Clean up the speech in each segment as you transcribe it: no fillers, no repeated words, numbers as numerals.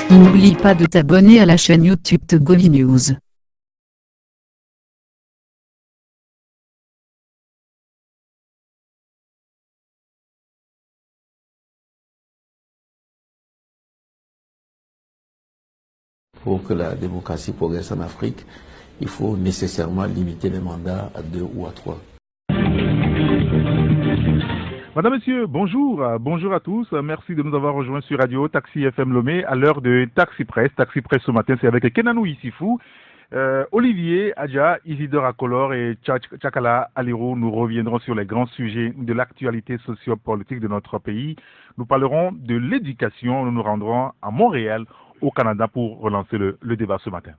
N'oublie pas de t'abonner à la chaîne YouTube Togovi News. Pour que la démocratie progresse en Afrique, il faut nécessairement limiter les mandats à 2 ou à 3. Madame, Monsieur, bonjour. Bonjour à tous. Merci de nous avoir rejoints sur Radio Taxi FM Lomé à l'heure de Taxi Presse. Taxi Presse ce matin, c'est avec Kenanou Issifou, Olivier Adja, Isidore Akolor et Tchakala Aliro. Nous reviendrons sur les grands sujets de l'actualité sociopolitique de notre pays. Nous parlerons de l'éducation. Nous nous rendrons à Montréal, au Canada, pour relancer le débat ce matin.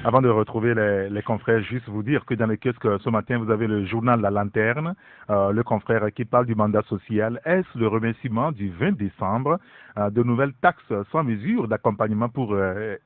Avant de retrouver les confrères, juste vous dire que dans les kiosques ce matin, vous avez le journal La Lanterne, le confrère qui parle du mandat social. Est-ce le remerciement du 20 décembre de nouvelles taxes sans mesure d'accompagnement pour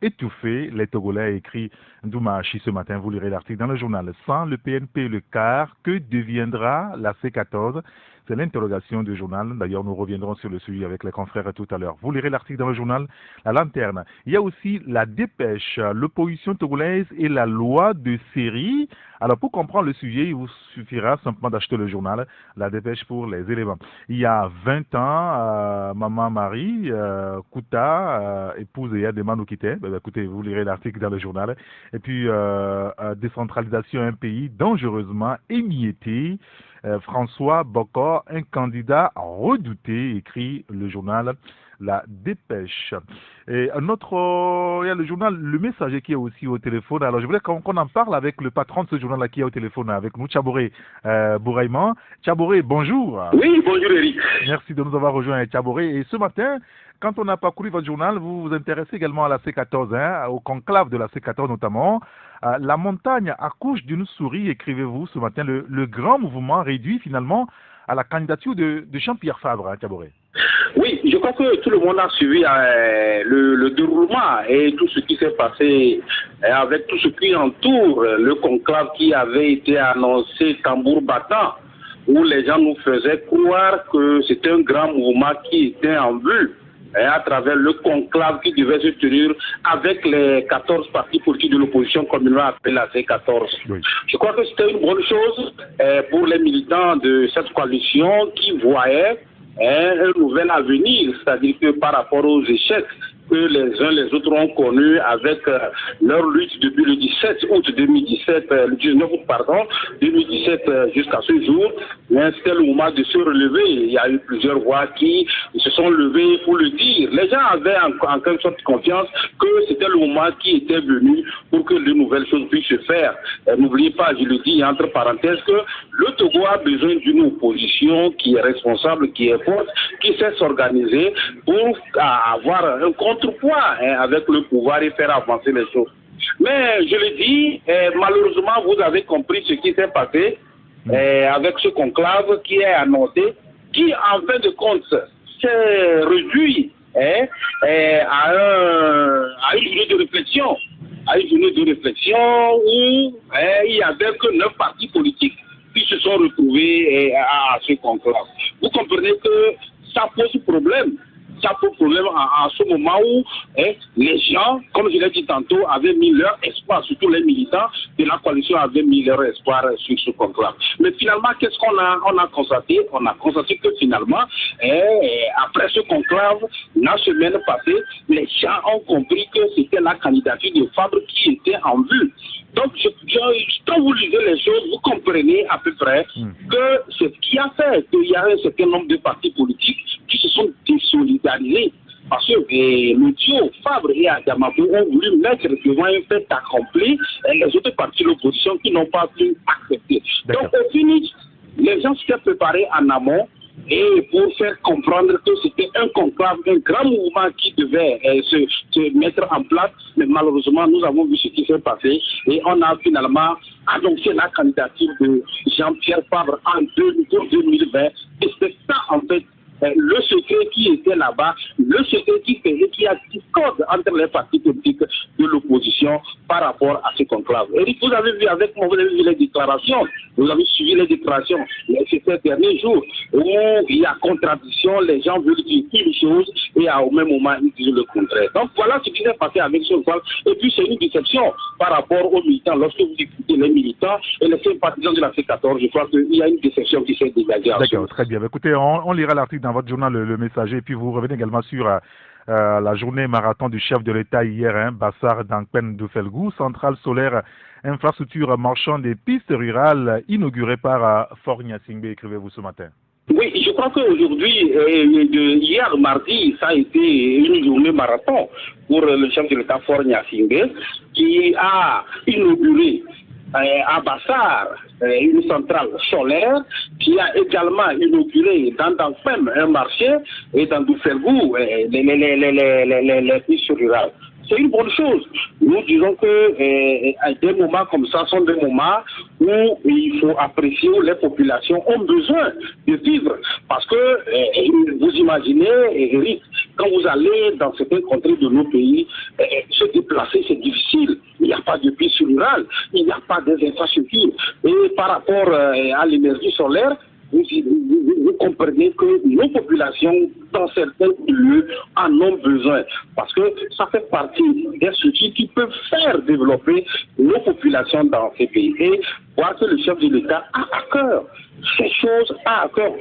étouffer les Togolais, écrit Ndouma Hachi ce matin. Vous lirez l'article dans le journal. Sans le PNP, le CAR, que deviendra la C14? C'est l'interrogation du journal. D'ailleurs, nous reviendrons sur le sujet avec les confrères tout à l'heure. Vous lirez l'article dans le journal La Lanterne. Il y a aussi la dépêche, l'opposition togolaise et la loi de série. Alors, pour comprendre le sujet, il vous suffira simplement d'acheter le journal La Dépêche pour les éléments. Il y a 20 ans, Maman Marie, Kouta, épouse et Yadema nous quittait. Écoutez, vous lirez l'article dans le journal. Et puis, décentralisation, un pays dangereusement émietté. François Bokor, un candidat redouté, écrit le journal La Dépêche. Et il y a le journal Le Messager qui est aussi au téléphone. Alors je voulais qu'on en parle avec le patron de ce journal-là qui est au téléphone avec nous, Tchaboré Bouraïman. Tchaboré, bonjour. Oui, bonjour Eric. Merci de nous avoir rejoints, Tchaboré. Et ce matin, quand on a parcouru votre journal, vous vous intéressez également à la C14, au conclave de la C14 notamment. La montagne accouche d'une souris, écrivez-vous ce matin. Le grand mouvement réduit finalement à la candidature de Jean-Pierre Fabre, Tchaboré. Oui, je crois que tout le monde a suivi le déroulement et tout ce qui s'est passé avec tout ce qui entoure le conclave qui avait été annoncé tambour battant, où les gens nous faisaient croire que c'était un grand mouvement qui était en vue. À travers le conclave qui devait se tenir avec les 14 partis politiques de l'opposition communément appelés la C14. Oui. Je crois que c'était une bonne chose pour les militants de cette coalition qui voyaient un nouvel avenir, c'est-à-dire que par rapport aux échecs que les uns les autres ont connus avec leur lutte depuis le 17 août 2017, le 19 août, pardon, 2017 jusqu'à ce jour, mais c'était le moment de se relever. Il y a eu plusieurs voix qui se sont levées pour le dire. Les gens avaient en quelque sorte confiance que c'était le moment qui était venu pour que de nouvelles choses puissent se faire. N'oubliez pas, je le dis entre parenthèses, que le Togo a besoin d'une opposition qui est responsable, qui est forte, qui sait s'organiser pour avoir un contrepoids avec le pouvoir et faire avancer les choses. Mais je le dis, malheureusement, vous avez compris ce qui s'est passé avec ce conclave qui est annoncé, qui en fin de compte s'est réduit à une journée de réflexion. À une journée de réflexion où il n'y avait que 9 partis politiques qui se sont retrouvés à ce conclave. Vous comprenez que ça pose problème. Ça pose problème à ce moment où les gens, comme je l'ai dit tantôt, avaient mis leur espoir, surtout les militants de la coalition avaient mis leur espoir sur ce conclave. Mais finalement, qu'est-ce qu'on a constaté? On a constaté que finalement, après ce conclave, la semaine passée, les gens ont compris que c'était la candidature de Fabre qui était en vue. Donc, quand vous lisez les choses, vous comprenez à peu près que ce qui a fait qu'il y a un certain nombre de partis politiques qui se sont désolidarisés. Parce que le duo Fabre et Adamabou ont voulu mettre devant un fait accompli les autres partis de l'opposition qui n'ont pas pu accepter. Donc, au finish, les gens s'étaient préparés en amont et pour faire comprendre que c'était un conclave, un grand mouvement qui devait se mettre en place. Mais malheureusement, nous avons vu ce qui s'est passé et on a finalement annoncé la candidature de Jean-Pierre Fabre pour 2020. Et c'est ça, en fait, le secret qui était là-bas, le secret qui a discorde entre les partis politiques de l'opposition par rapport à ce conclave. Eric, vous avez vu avec moi, vous avez vu les déclarations, vous avez suivi les déclarations ces derniers jours où il y a contradiction, les gens veulent dire une chose et au même moment ils disent le contraire. Donc voilà ce qui s'est passé avec ce conclave. Et puis c'est une déception par rapport aux militants. Lorsque vous écoutez les militants et les sympathisants de la C14, je crois qu'il y a une déception qui s'est dégagée. D'accord, très bien. Écoutez, on lira l'article dans votre journal Le Messager, et puis vous revenez également sur la journée marathon du chef de l'État hier, Bassar Dankpen Doufelgou, centrale solaire, infrastructure marchande des pistes rurales inaugurée par Faure Gnassingbé, écrivez-vous ce matin. Oui, je crois qu'aujourd'hui, hier mardi, ça a été une journée marathon pour le chef de l'État Faure Gnassingbé qui a inauguré à Bassar une centrale solaire, qui a également inauguré dans Dankpen un marché et dans Doufelgou les pistes rurales. C'est une bonne chose. Nous disons que des moments comme ça sont des moments où il faut apprécier, où les populations ont besoin de vivre. Parce que vous imaginez, Eric, quand vous allez dans certaines contrées de nos pays, se déplacer c'est difficile. Il n'y a pas de piste rurale, il n'y a pas des infrastructures. Et par rapport à l'énergie solaire, vous comprenez que nos populations, dans certains lieux, en ont besoin. Parce que ça fait partie des structures qui peuvent faire développer nos populations dans ces pays. Et voir que le chef de l'État a à cœur ces choses, a à cœur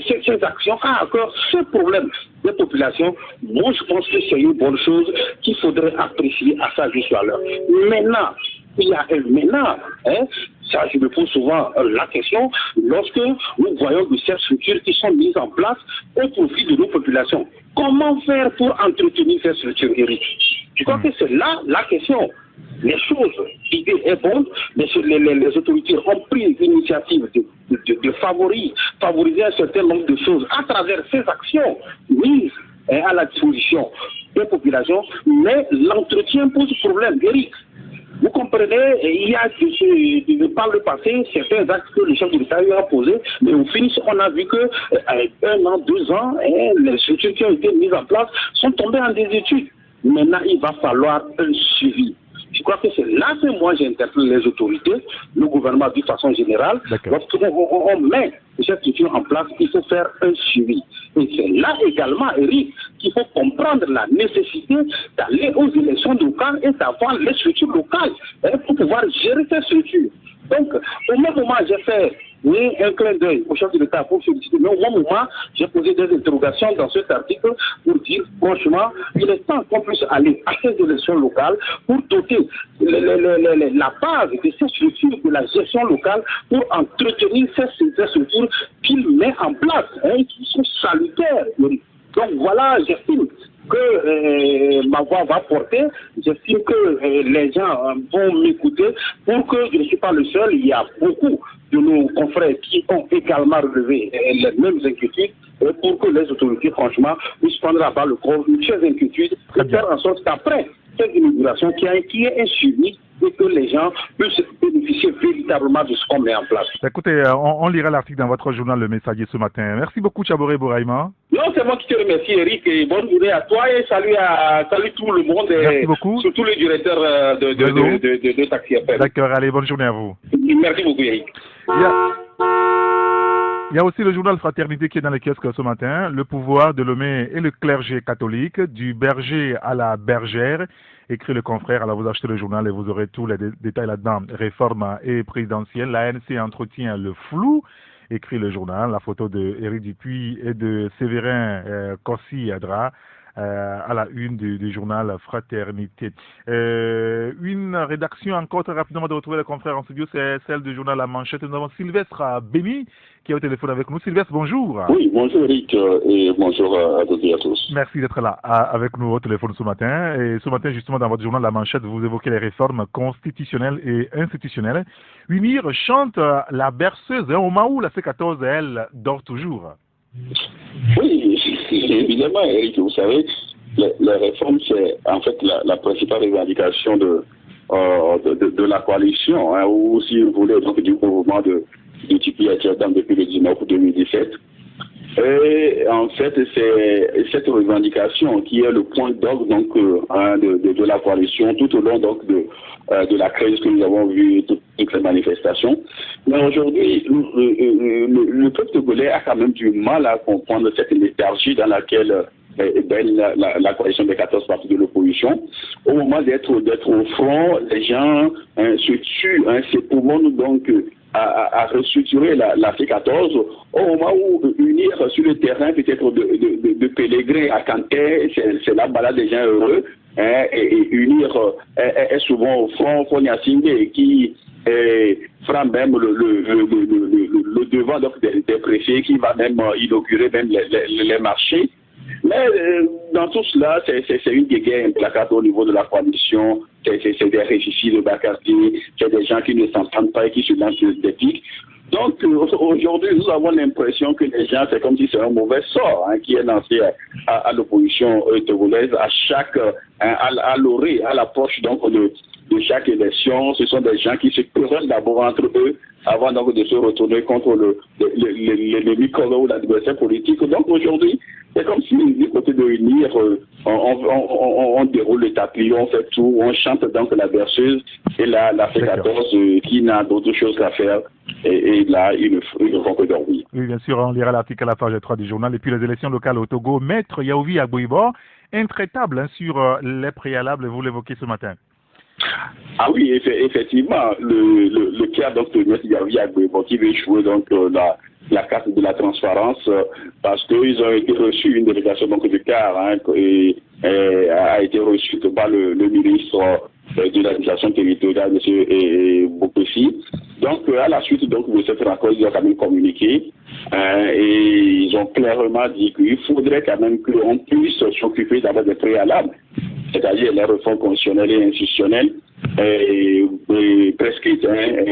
ces actions, a à cœur ce problème des populations, moi je pense que c'est une bonne chose qu'il faudrait apprécier à sa juste valeur. Maintenant, il y a un maintenant, ça je me pose souvent la question, lorsque nous voyons de ces structures qui sont mises en place au profit de nos populations. Comment faire pour entretenir ces structures, Eric? Je crois que c'est là la question. Les choses, l'idée est bonne, mais les autorités ont pris l'initiative de favoriser un certain nombre de choses à travers ces actions mises à la disposition des populations, mais l'entretien pose problème, Eric. Vous comprenez, il y a par le passé certains actes que le chef de l'État a posés, mais au finish, on a vu que 1 an, 2 ans, les structures qui ont été mises en place sont tombées en désuétude. Maintenant, il va falloir un suivi. Je crois que c'est là que moi j'interpelle les autorités, le gouvernement de façon générale. Lorsqu'on met cette structure en place, il faut faire un suivi. Et c'est là également, Eric, qu'il faut comprendre la nécessité d'aller aux élections locales et d'avoir les structures locales pour pouvoir gérer ces structures. Donc, au même moment, j'ai fait un clin d'œil au chef de l'État pour féliciter, mais au même moment, j'ai posé des interrogations dans cet article pour dire, franchement, il est temps qu'on puisse aller à ces élections locales pour doter la base de ces structures de la gestion locale pour entretenir ces structures qu'il met en place, qui sont salutaires. Donc voilà, j'estime que ma voix va porter, j'estime que les gens vont m'écouter pour que je ne suis pas le seul, il y a beaucoup de nos confrères qui ont également relevé les mêmes inquiétudes pour que les autorités, franchement, puissent prendre à bas le corps de ces inquiétudes et faire en sorte qu'après cette inauguration, qu'il y ait un suivi et que les gens puissent bénéficier véritablement de ce qu'on met en place. Écoutez, on lira l'article dans votre journal Le Messager ce matin. Merci beaucoup, Tchaboré Bouraïma. Non, c'est moi qui te remercie, Eric, et bonne journée à toi et salut tout le monde. Merci beaucoup. Surtout les directeurs de Taxi FM. D'accord, allez, bonne journée à vous. Merci beaucoup, Eric. Il y a aussi le journal Fraternité qui est dans les kiosques ce matin. Le pouvoir de Lomé et le clergé catholique, du berger à la bergère, écrit le confrère. Alors vous achetez le journal et vous aurez tous les détails là-dedans. Réforme et présidentielle, l'ANC entretient le flou, écrit le journal. La photo de Éric Dupuis et de Séverin Kossi-Adra à la une du journal Fraternité. Une rédaction encore très rapidement de retrouver les confrères en studio, c'est celle du journal La Manchette. Nous avons Sylvestre Béni qui est au téléphone avec nous. Sylvestre, bonjour. Oui, bonjour Eric et bonjour à toutes et à tous. Merci d'être là avec nous au téléphone ce matin. Et ce matin, justement, dans votre journal La Manchette, vous évoquez les réformes constitutionnelles et institutionnelles. Unir chante la berceuse au Maou, la C14, elle dort toujours. Oui, évidemment, Eric, vous savez, la réforme, c'est en fait la principale revendication de la coalition, hein, ou si vous voulez, donc du mouvement de Tipi Etiodam depuis le 19 août 2017. Et en fait, c'est cette revendication qui est le point d'orgue donc de la coalition tout au long donc de la crise que nous avons vu toutes les manifestations. Mais aujourd'hui, le peuple togolais a quand même du mal à comprendre cette léthargie dans laquelle la coalition des 14 partis de l'opposition. Au moment d'être au front, les gens se tuent, s'éprouvent donc à restructurer la C14 au moment où unir sur le terrain peut-être de pèlerins à Kanté, c'est la balade des gens heureux, et unir est souvent au front Fognasingé qui fera même le devant donc, des préfets, qui va même inaugurer même les marchés. Mais dans tout cela, c'est une guerre implacable au niveau de la coalition, c'est des régisseurs de Bacardi, c'est des gens qui ne s'entendent pas et qui se lancent des pics. Donc aujourd'hui, nous avons l'impression que les gens, c'est comme si c'est un mauvais sort qui est lancé à l'opposition togolaise à chaque, à l'orée, à l'approche donc de chaque élection. Ce sont des gens qui se querellent d'abord entre eux avant donc de se retourner contre l'ennemi commun ou l'adversaire politique. Donc aujourd'hui, c'est comme si du côté de l'unir, on déroule le tapis, on fait tout, on chante donc la berceuse et la C14 qui n'a d'autre chose qu'à faire. Et là, ils ne font que dormir. Oui, bien sûr, on lira l'article à la page 3 du journal. Et puis les élections locales au Togo, Maître Yaouvi Agboibo, intraitable sur les préalables, vous l'évoquez ce matin. Ah oui, effectivement, le cas donc de M. Yaouvi Agboibo qui veut jouer donc la carte de la transparence parce qu'ils ont été reçus, une délégation donc de CAR a été reçue par le ministre de l'administration territoriale, M. Bokossi. Donc à la suite donc, de cette rencontre, ils ont quand même communiqué et ils ont clairement dit qu'il faudrait quand même qu'on puisse s'occuper d'abord des préalables, c'est-à-dire les réformes constitutionnelles et institutionnelles, prescrites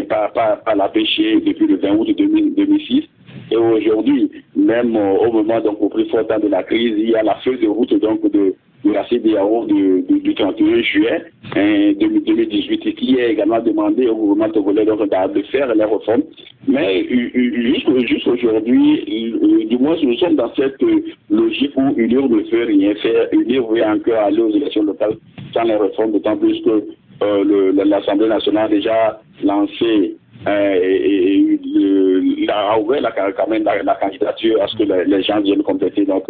par la péché depuis le 20 août 2006. Et aujourd'hui, même au moment donc au plus fort temps de la crise, il y a la feuille de route donc de la CEDEAO du 31 juillet 2018 qui est également demandé au gouvernement togolais de faire les réformes. Mais jusqu'aujourd'hui, du moins nous sommes dans cette logique où UNIR ne fait rien faire. UNIR veut encore aller aux élections locales sans les réformes, d'autant plus que l'Assemblée nationale a déjà lancé a ouvert quand même la candidature à ce que les gens viennent compléter donc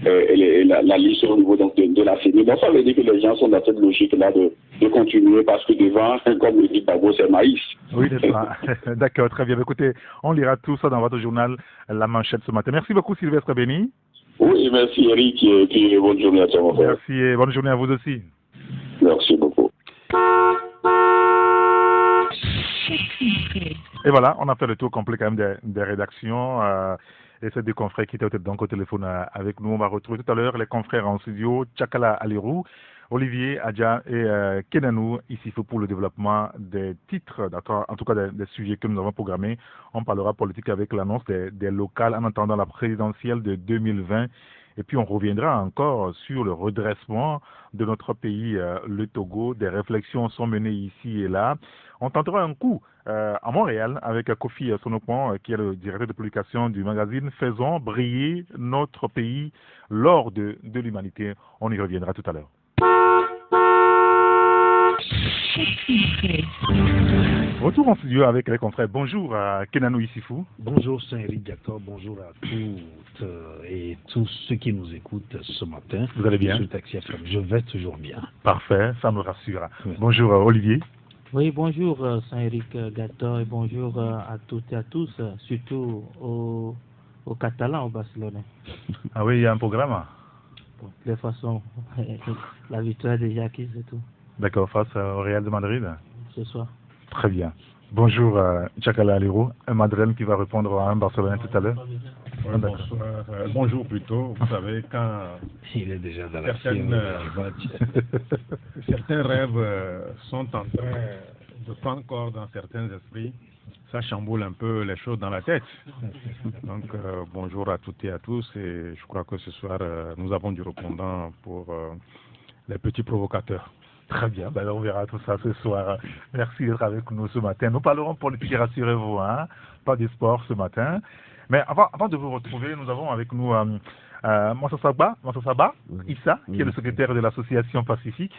la liste au niveau donc, de la CENI. Donc ça veut dire que les gens sont dans cette logique-là de continuer parce que devant, comme le dit Babo, c'est maïs. Oui, c'est ça. D'accord, très bien. Écoutez, on lira tout ça dans votre journal La Manchette ce matin. Merci beaucoup Sylvestre Béni. Oui, merci Eric et puis bonne journée à toi mon frère. Merci et bonne journée à vous aussi. Merci beaucoup. Et voilà, on a fait le tour complet quand même des rédactions et ces deux confrères qui étaient donc au téléphone avec nous. On va retrouver tout à l'heure les confrères en studio, Tchakala Alirou, Olivier Adja et Kenanou, ici pour le développement des titres, en tout cas des sujets que nous avons programmés. On parlera politique avec l'annonce des locales en attendant la présidentielle de 2020. Et puis on reviendra encore sur le redressement de notre pays, le Togo. Des réflexions sont menées ici et là. On tentera un coup à Montréal avec Kofi Sonopon, qui est le directeur de publication du magazine Faisons briller notre pays lors de l'humanité. On y reviendra tout à l'heure. Retour en studio avec les confrères. Bonjour à Kenanou Issifou. Bonjour Saint-Éric Gactor, bonjour à toutes et tous ceux qui nous écoutent ce matin. Vous allez bien? Sur Taxi FM. Je vais toujours bien. Parfait, ça me rassure. Oui. Bonjour Olivier. Oui, bonjour Saint-Éric Gactor et bonjour à toutes et à tous, surtout aux Catalans, aux Barcelonais. Ah oui, il y a un programme? Bon, de toute façon, la victoire est déjà acquise et tout. D'accord, face au Real de Madrid? Ce soir. Très bien. Bonjour Tchakala Aliro, un Madrilène qui va répondre à un Barcelonais tout à l'heure. Oui, bonsoir. Bonjour plutôt. Vous savez, quand il est déjà dans la certains rêves sont en train de prendre corps dans certains esprits, ça chamboule un peu les choses dans la tête. Donc, bonjour à toutes et à tous. Et je crois que ce soir, nous avons du répondant pour les petits provocateurs. Très bien, ben, on verra tout ça ce soir. Merci d'être avec nous ce matin. Nous parlerons politique, rassurez-vous, hein? Pas de sport ce matin. Mais avant de vous retrouver, nous avons avec nous Moussa Saba Issa, qui est le secrétaire de l'association Pacifique.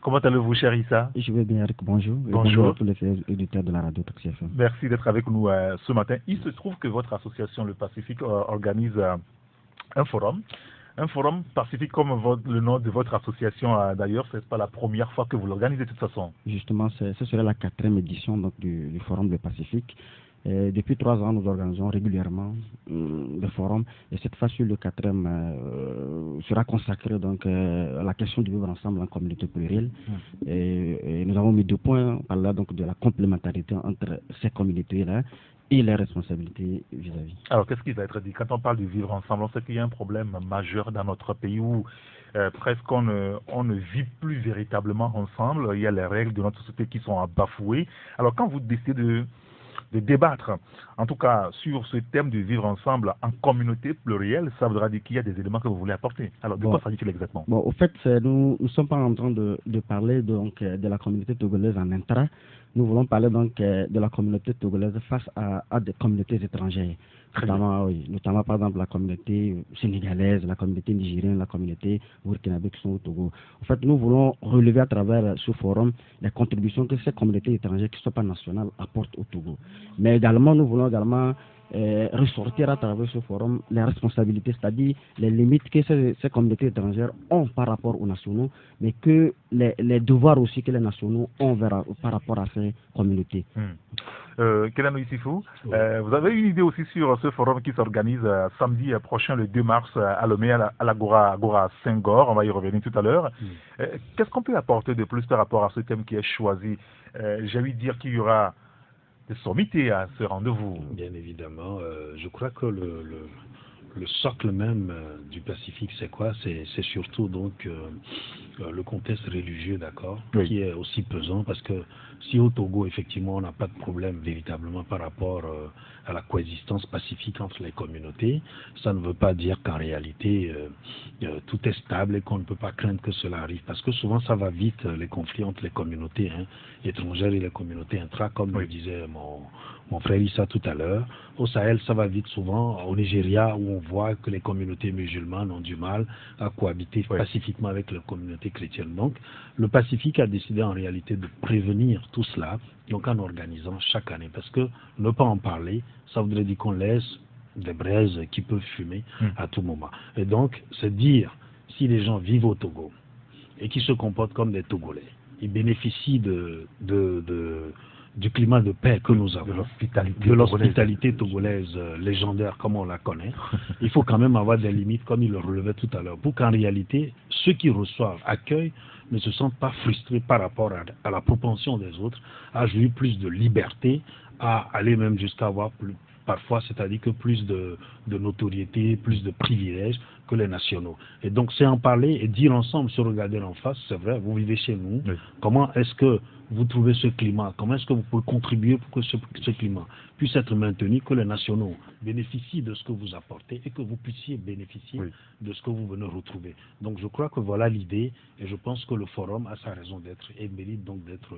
Comment allez-vous, cher Issa? Je vais bien, Eric. Bonjour. Bonjour À tous les éditeurs de la radio Taxi FM. Merci d'être avec nous ce matin. Il se trouve que votre association, le Pacifique, organise un forum. Un forum pacifique comme le nom de votre association, d'ailleurs, ce n'est pas la première fois que vous l'organisez de toute façon. Justement, ce serait la 4e édition donc, du forum du Pacifique. Et depuis 3 ans, nous organisons régulièrement le forum. Et cette fois-ci, le 4e sera consacré donc, à la question du vivre ensemble en communauté plurielle. Et nous avons mis 2 points par là donc, de la complémentarité entre ces communautés-là et les responsabilités vis-à-vis. Alors, qu'est-ce qui va être dit? Quand on parle du vivre ensemble, on sait qu'il y a un problème majeur dans notre pays où presque on ne vit plus véritablement ensemble. Il y a les règles de notre société qui sont bafouées. Alors, quand vous décidez de débattre, en tout cas sur ce thème de vivre ensemble en communauté plurielle, ça voudra dire qu'il y a des éléments que vous voulez apporter. Alors, de quoi s'agit-il exactement? Bon, au fait, nous ne sommes pas en train de parler donc, de la communauté togolaise en intra. Nous voulons parler donc de la communauté togolaise face à des communautés étrangères. Notamment, par exemple, la communauté sénégalaise, la communauté nigérienne, la communauté burkinabé qui sont au Togo. En fait, nous voulons relever à travers ce forum les contributions que ces communautés étrangères qui ne sont pas nationales apportent au Togo. Mais également, nous voulons également ressortir à travers ce forum les responsabilités, c'est-à-dire les limites que ces communautés étrangères ont par rapport aux nationaux, mais que les devoirs aussi que les nationaux ont par rapport à ces communautés. Kelano Issifou, vous avez une idée aussi sur ce forum qui s'organise samedi prochain, le 2 mars, à Lomé, à l'Agora Senghor, on va y revenir tout à l'heure. Qu'est-ce qu'on peut apporter de plus par rapport à ce thème qui est choisi? J'ai envie de dire qu'il y aura des sommités à ce rendez-vous. Bien évidemment, je crois que le socle même du Pacifique, c'est quoi? C'est surtout donc le contexte religieux, d'accord, qui est aussi pesant, parce que si au Togo, effectivement, on n'a pas de problème véritablement par rapport à la coexistence pacifique entre les communautés, ça ne veut pas dire qu'en réalité, tout est stable et qu'on ne peut pas craindre que cela arrive, parce que souvent, ça va vite, les conflits entre les communautés étrangères et les communautés intra, comme le disait mon frère Issa tout à l'heure. Au Sahel, ça va vite souvent. Au Nigeria, où on voit que les communautés musulmanes ont du mal à cohabiter pacifiquement avec les communautés chrétiennes. Donc, le Pacifique a décidé en réalité de prévenir tout cela, donc en organisant chaque année. Parce que ne pas en parler, ça voudrait dire qu'on laisse des braises qui peuvent fumer à tout moment. Et donc, c'est dire, si les gens vivent au Togo et qui se comportent comme des Togolais, ils bénéficient du climat de paix que nous avons, de l'hospitalité togolaise légendaire comme on la connaît. Il faut quand même avoir des limites, comme il le relevait tout à l'heure, pour qu'en réalité, ceux qui reçoivent, accueillent, ne se sentent pas frustrés par rapport à la propension des autres à jouir plus de liberté, à aller même jusqu'à avoir parfois, c'est-à-dire que plus de notoriété, plus de privilèges que les nationaux. Et donc, c'est en parler et dire ensemble, se regarder en face, c'est vrai, vous vivez chez nous, comment est-ce que vous trouvez ce climat, comment est-ce que vous pouvez contribuer pour que ce climat puisse être maintenu, que les nationaux bénéficient de ce que vous apportez et que vous puissiez bénéficier de ce que vous venez retrouver. Donc je crois que voilà l'idée et je pense que le forum a sa raison d'être et mérite donc d'être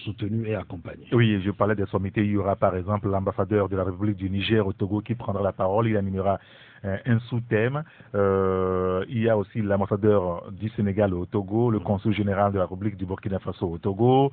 soutenu et accompagné. Oui, je parlais des sommités, il y aura par exemple l'ambassadeur de la République du Niger au Togo qui prendra la parole, il animera un sous-thème. Il y a aussi l'ambassadeur du Sénégal au Togo, le consul général de la République du Burkina Faso au Togo.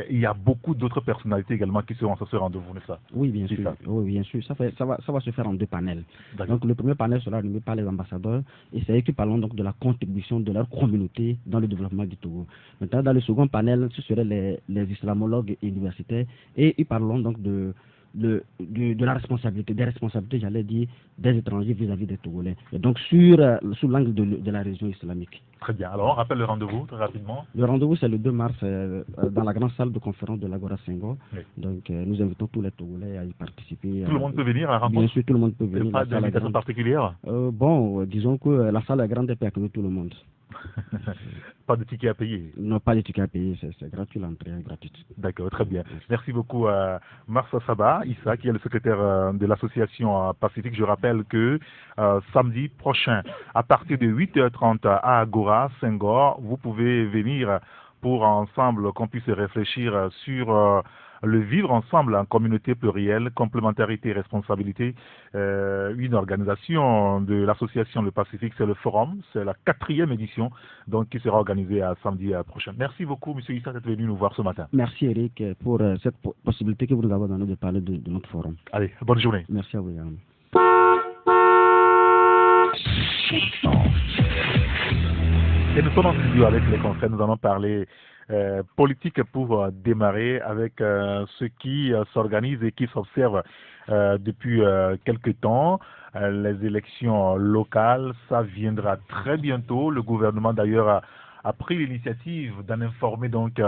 Il y a beaucoup d'autres personnalités également qui seront sur ce rendez-vous, n'est-ce pas? Oui, bien sûr. Oui, bien sûr. Ça va se faire en 2 panels. Donc le premier panel sera animé par les ambassadeurs et c'est eux qui parlent donc de la contribution de leur communauté dans le développement du Togo. Maintenant, dans le second panel, ce seraient les islamologues universitaires et ils parleront donc de la responsabilité, des responsabilités, j'allais dire, des étrangers vis-à-vis des Togolais. Et donc, sous l'angle de la région islamique. Très bien. Alors, on rappelle le rendez-vous, très rapidement. Le rendez-vous, c'est le 2 mars, dans la grande salle de conférence de l'Agora Senghor. Donc, nous invitons tous les Togolais à y participer. Tout le monde peut venir à la rencontre? Bien sûr, tout le monde peut venir. Pas d'invitation particulière? Disons que la salle est grande et peut accueillir tout le monde. Pas de ticket à payer? Non, pas de ticket à payer, c'est gratuit, l'entrée est gratuite. D'accord, très bien. Merci beaucoup à Marsa Saba, Issa, qui est le secrétaire de l'association Pacifique. Je rappelle que samedi prochain, à partir de 8h30 à Agora, Senghor, vous pouvez venir pour ensemble qu'on puisse réfléchir sur le vivre ensemble en communauté plurielle, complémentarité et responsabilité. Une organisation de l'association Le Pacifique, c'est le Forum, c'est la 4e édition, donc qui sera organisée à samedi prochain. Merci beaucoup, M. Issa, d'être venu nous voir ce matin. Merci Eric pour cette possibilité que vous nous avez donnée de parler de notre forum. Allez, bonne journée. Merci à vous. Et nous sommes en studio avec les confrères, nous allons parler politique pour démarrer avec ce qui s'organise et qui s'observe depuis quelque temps. Les élections locales, ça viendra très bientôt. Le gouvernement d'ailleurs a pris l'initiative d'en informer donc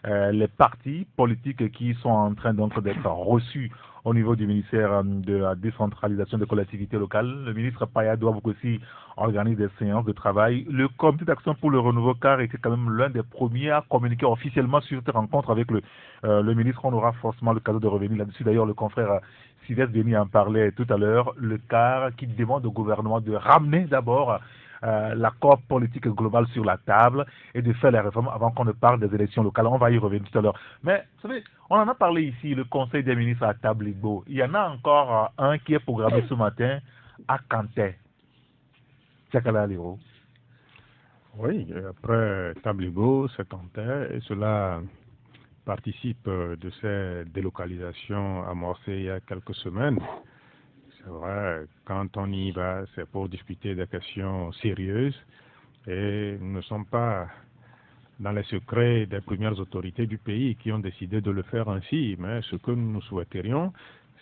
les partis politiques qui sont en train donc d'être reçus au niveau du ministère de la décentralisation des collectivités locales. Le ministre Paya Douabou aussi organise des séances de travail. Le comité d'action pour le renouveau CAR était quand même l'un des premiers à communiquer officiellement sur cette rencontre avec le ministre. On aura forcément le cadeau de revenir là-dessus. D'ailleurs, le confrère Sylvestre Denis en parlait tout à l'heure. Le CAR qui demande au gouvernement de ramener d'abord l'accord politique global sur la table et de faire les réformes avant qu'on ne parle des élections locales. On va y revenir tout à l'heure. Mais, vous savez, on en a parlé ici, le Conseil des ministres à Tabligo. Il y en a encore un qui est programmé ce matin à Kanté. Tchakala Liro. Oui, après Tabligo, c'est Kanté, et cela participe de ces délocalisations amorcées il y a quelques semaines. C'est vrai, quand on y va, c'est pour discuter des questions sérieuses et nous ne sommes pas dans les secrets des premières autorités du pays qui ont décidé de le faire ainsi. Mais ce que nous souhaiterions,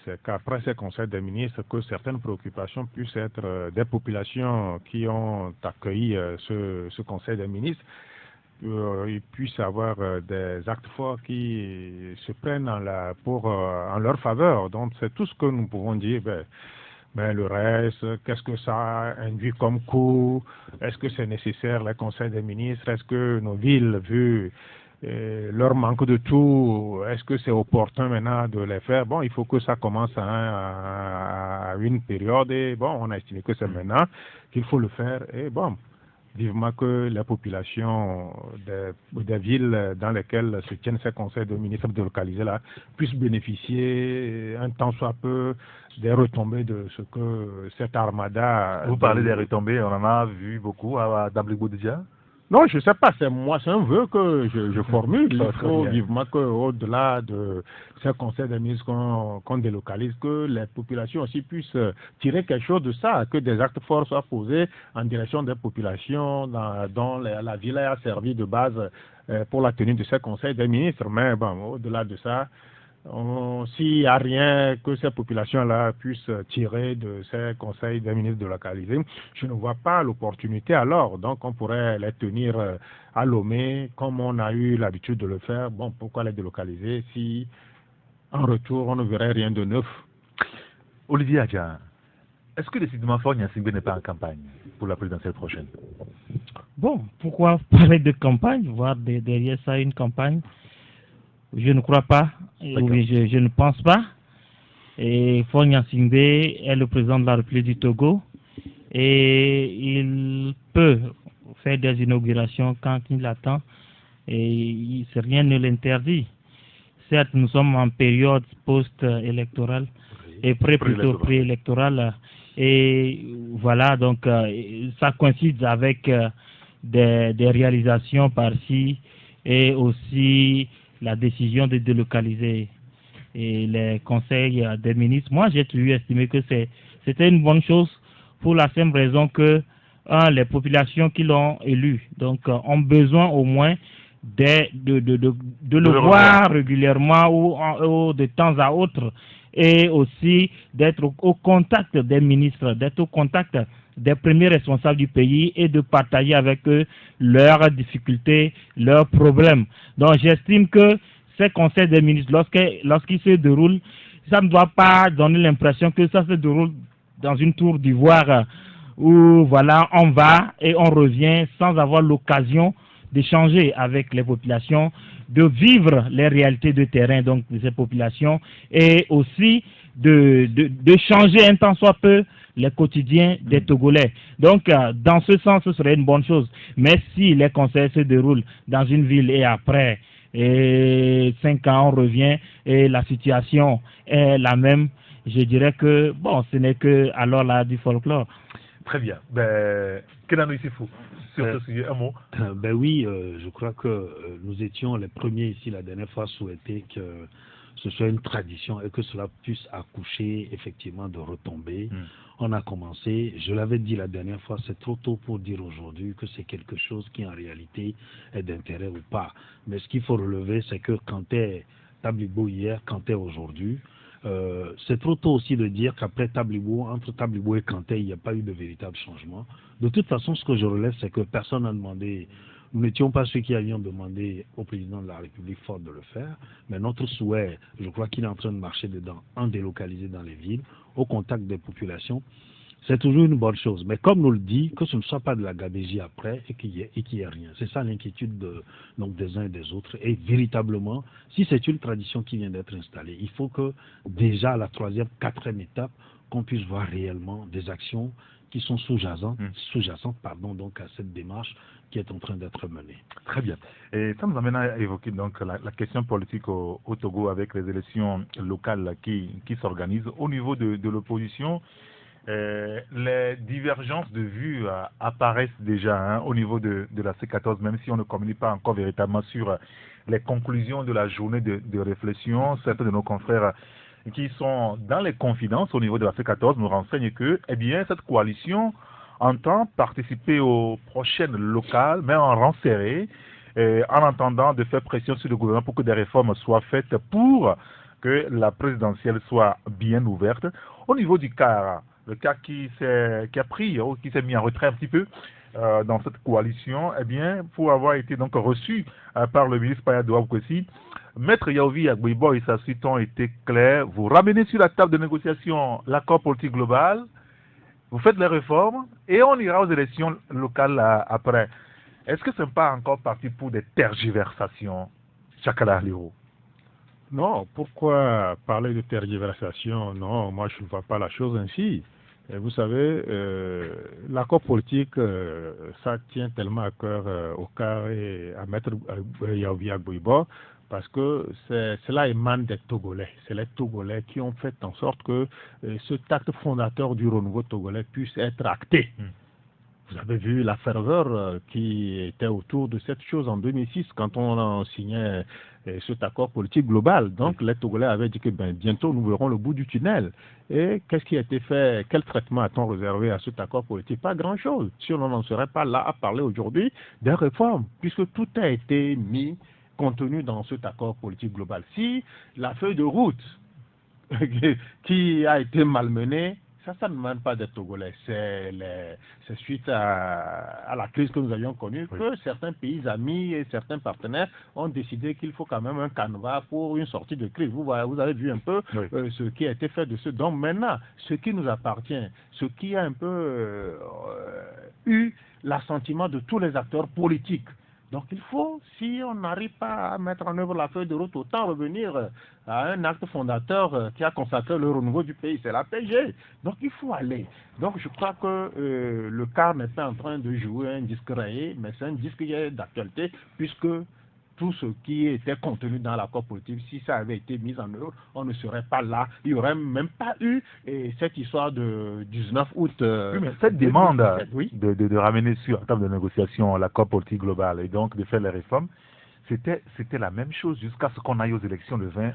c'est qu'après ces conseils des ministres, que certaines préoccupations puissent être des populations qui ont accueilli ce conseil des ministres, ils puissent avoir des actes forts qui se prennent en leur faveur. Donc c'est tout ce que nous pouvons dire. Mais le reste, qu'est-ce que ça induit comme coût? Est-ce que c'est nécessaire, les conseils des ministres? Est-ce que nos villes, vu leur manque de tout, est-ce que c'est opportun maintenant de les faire? Bon, il faut que ça commence à une période et bon, on a estimé que c'est maintenant qu'il faut le faire et bon, vivement que la population des villes dans lesquelles se tiennent ces conseils de ministres délocalisés là puissent bénéficier un temps soit peu des retombées de ce que cette armada... Vous parlez des retombées, on en a vu beaucoup à Dabligo déjà? Non, je ne sais pas, c'est un vœu que je formule. Il faut vivement qu'au-delà de ces conseils des ministres qu'on délocalise, que les populations aussi puissent tirer quelque chose de ça, que des actes forts soient posés en direction des populations dont la ville a servi de base pour la tenue de ces conseils des ministres. Mais bon, au-delà de ça, s'il n'y a rien que ces populations-là puissent tirer de ces conseils des ministres délocalisés, je ne vois pas l'opportunité alors. Donc on pourrait les tenir à Lomé comme on a eu l'habitude de le faire. Bon, pourquoi les délocaliser si en retour on ne verrait rien de neuf? Olivier Adja, est-ce que décidément Faure Gnassingbé n'est pas en campagne pour la présidentielle prochaine? Bon, pourquoi parler de campagne, voir derrière ça une campagne? Je ne crois pas, oui, je ne pense pas. Et Faure Gnassingbé est le président de la République du Togo et il peut faire des inaugurations quand il attend et rien ne l'interdit. Certes, nous sommes en période post-électorale et plutôt préélectorale et voilà, donc ça coïncide avec des réalisations par-ci et aussi la décision de délocaliser et les conseils des ministres. Moi, j'ai toujours estimé que c'était une bonne chose pour la simple raison que les populations qui l'ont élu ont besoin au moins de le voir régulièrement ou de temps à autre et aussi d'être au contact des ministres, d'être au contact des premiers responsables du pays et de partager avec eux leurs difficultés, leurs problèmes. Donc j'estime que ces conseils des ministres, lorsqu'ils se déroulent, ça ne doit pas donner l'impression que ça se déroule dans une tour d'ivoire où voilà, on va et on revient sans avoir l'occasion d'échanger avec les populations, de vivre les réalités de terrain donc de ces populations et aussi de changer un tant soit peu les quotidiens des Togolais. Donc, dans ce sens, ce serait une bonne chose. Mais si les conseils se déroulent dans une ville et après 5 ans, on revient et la situation est la même, je dirais que, bon, ce n'est que alors là du folklore. Très bien. Kenano Issifou, sur ce sujet, un mot. Ben oui, je crois que nous étions les premiers ici la dernière fois à souhaiter que ce soit une tradition et que cela puisse accoucher effectivement de retombées. On a commencé, je l'avais dit la dernière fois, c'est trop tôt pour dire aujourd'hui que c'est quelque chose qui en réalité est d'intérêt ou pas. Mais ce qu'il faut relever, c'est que Kanté Tablibo hier, Kanté aujourd'hui, c'est trop tôt aussi de dire qu'après Tablibo, entre Tablibo et Kanté, il n'y a pas eu de véritable changement. De toute façon, ce que je relève, c'est que personne n'a demandé. Nous n'étions pas ceux qui avions demandé au président de la République forte de le faire, mais notre souhait, je crois qu'il est en train de marcher dedans, en délocalisé dans les villes, au contact des populations, c'est toujours une bonne chose. Mais comme nous le dit, que ce ne soit pas de la gabégie après et qu'il y ait rien. C'est ça l'inquiétude donc des uns et des autres. Et véritablement, si c'est une tradition qui vient d'être installée, il faut que déjà à la 3e, 4e étape, qu'on puisse voir réellement des actions qui sont sous-jacentes, donc à cette démarche qui est en train d'être menée. Très bien. Et ça nous amène à évoquer donc la question politique au Togo avec les élections locales qui s'organisent. Au niveau de l'opposition, les divergences de vues apparaissent déjà au niveau de la C14, même si on ne communique pas encore véritablement sur les conclusions de la journée de réflexion. Certains de nos confrères qui sont dans les confidences au niveau de la C14 nous renseignent que, eh bien, cette coalition entend participer aux prochaines locales, mais en rang serré, en entendant de faire pression sur le gouvernement pour que des réformes soient faites pour que la présidentielle soit bien ouverte. Au niveau du CAR, le CAR qui s'est mis en retrait un petit peu dans cette coalition, eh bien, pour avoir été donc reçu par le ministre Paya Douaoukwesi, Maître Yaovi Agboibo et sa suite ont été clairs. Vous ramenez sur la table de négociation l'accord politique global, vous faites les réformes et on ira aux élections locales après. Est-ce que ce n'est pas encore parti pour des tergiversations, Chakala Liro? Non, pourquoi parler de tergiversation? Non, moi je ne vois pas la chose ainsi. Et vous savez, l'accord politique, ça tient tellement à cœur au CAR et à Maître Yaovi Agboibo, parce que cela émane des Togolais. C'est les Togolais qui ont fait en sorte que cet acte fondateur du renouveau togolais puisse être acté. Vous avez vu la ferveur qui était autour de cette chose en 2006 quand on signait cet accord politique global. Donc les Togolais avaient dit que bientôt nous verrons le bout du tunnel. Et qu'est-ce qui a été fait? Quel traitement a-t-on réservé à cet accord politique? Pas grand-chose. Si on n'en serait pas là à parler aujourd'hui des réformes, puisque tout a été mis, contenu dans cet accord politique global. Si la feuille de route qui a été malmenée, ça ne demande pas d'être Togolais. C'est suite à la crise que nous avions connue que certains pays amis et certains partenaires ont décidé qu'il faut quand même un canevas pour une sortie de crise. Vous avez vu un peu ce qui a été fait de ce. Donc maintenant, ce qui nous appartient, ce qui a un peu eu l'assentiment de tous les acteurs politiques. Donc il faut, si on n'arrive pas à mettre en œuvre la feuille de route, autant revenir à un acte fondateur qui a consacré le renouveau du pays, c'est la PG. Donc il faut aller. Donc je crois que le CAR n'est pas en train de jouer un disque rayé, mais c'est un disque d'actualité, puisque tout ce qui était contenu dans l'accord politique, si ça avait été mis en œuvre, on ne serait pas là. Il n'y aurait même pas eu cette histoire de 19 août. Oui, mais cette demande de ramener sur la table de négociation l'accord politique global et donc de faire les réformes, c'était la même chose jusqu'à ce qu'on aille aux élections le 20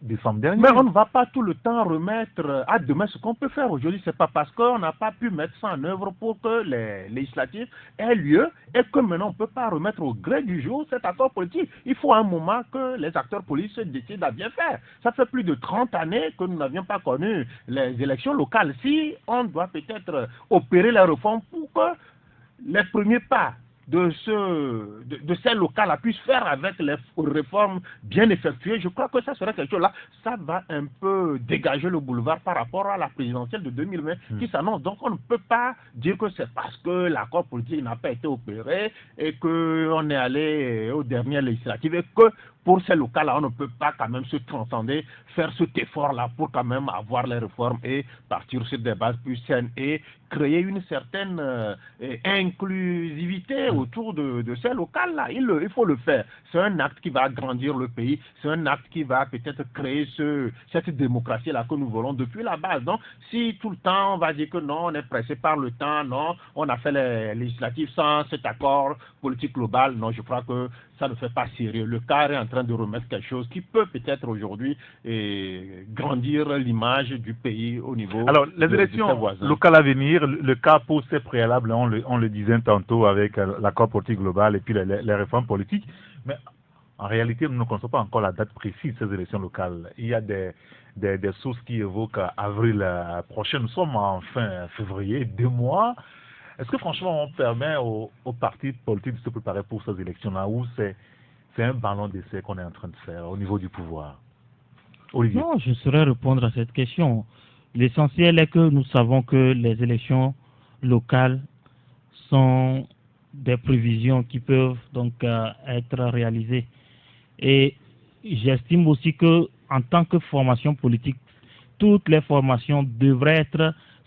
décembre dernier. Mais on ne va pas tout le temps remettre à demain ce qu'on peut faire aujourd'hui. C'est pas parce qu'on n'a pas pu mettre ça en œuvre pour que les législatives aient lieu et que maintenant on ne peut pas remettre au gré du jour cet accord politique. Il faut un moment que les acteurs politiques se décident à bien faire. Ça fait plus de 30 années que nous n'avions pas connu les élections locales. Si on doit peut-être opérer la réforme pour que les premiers pas de ces locales-là puissent faire avec les réformes bien effectuées, je crois que ça serait quelque chose là. Ça va un peu dégager le boulevard par rapport à la présidentielle de 2020 qui s'annonce. Donc on ne peut pas dire que c'est parce que l'accord politique n'a pas été opéré et qu'on est allé aux dernières législatives et que pour ces locales-là, on ne peut pas quand même se transcender, faire cet effort-là pour quand même avoir les réformes et partir sur des bases plus saines et créer une certaine inclusivité autour de ces locales-là. Il faut le faire. C'est un acte qui va agrandir le pays, c'est un acte qui va peut-être créer cette démocratie-là que nous voulons depuis la base. Donc, si tout le temps on va dire que non, on est pressé par le temps, non, on a fait les législatives sans cet accord politique global, non, je crois que ça ne fait pas sérieux. Le CAR est en train de remettre quelque chose qui peut peut-être aujourd'hui grandir l'image du pays au niveau. Alors, les élections locales à venir, le CAR pose ses préalables, on le disait tantôt avec l'accord politique global et puis les réformes politiques, mais en réalité, nous ne connaissons pas encore la date précise de ces élections locales. Il y a des sources qui évoquent avril prochain. Nous sommes en fin février, 2 mois. Est-ce que franchement, on permet aux partis politiques de se préparer pour ces élections-là ou c'est un ballon d'essai qu'on est en train de faire au niveau du pouvoir? Olivier. Non, je saurais répondre à cette question. L'essentiel est que nous savons que les élections locales sont des prévisions qui peuvent donc être réalisées. Et j'estime aussi que en tant que formation politique, toutes les formations devraient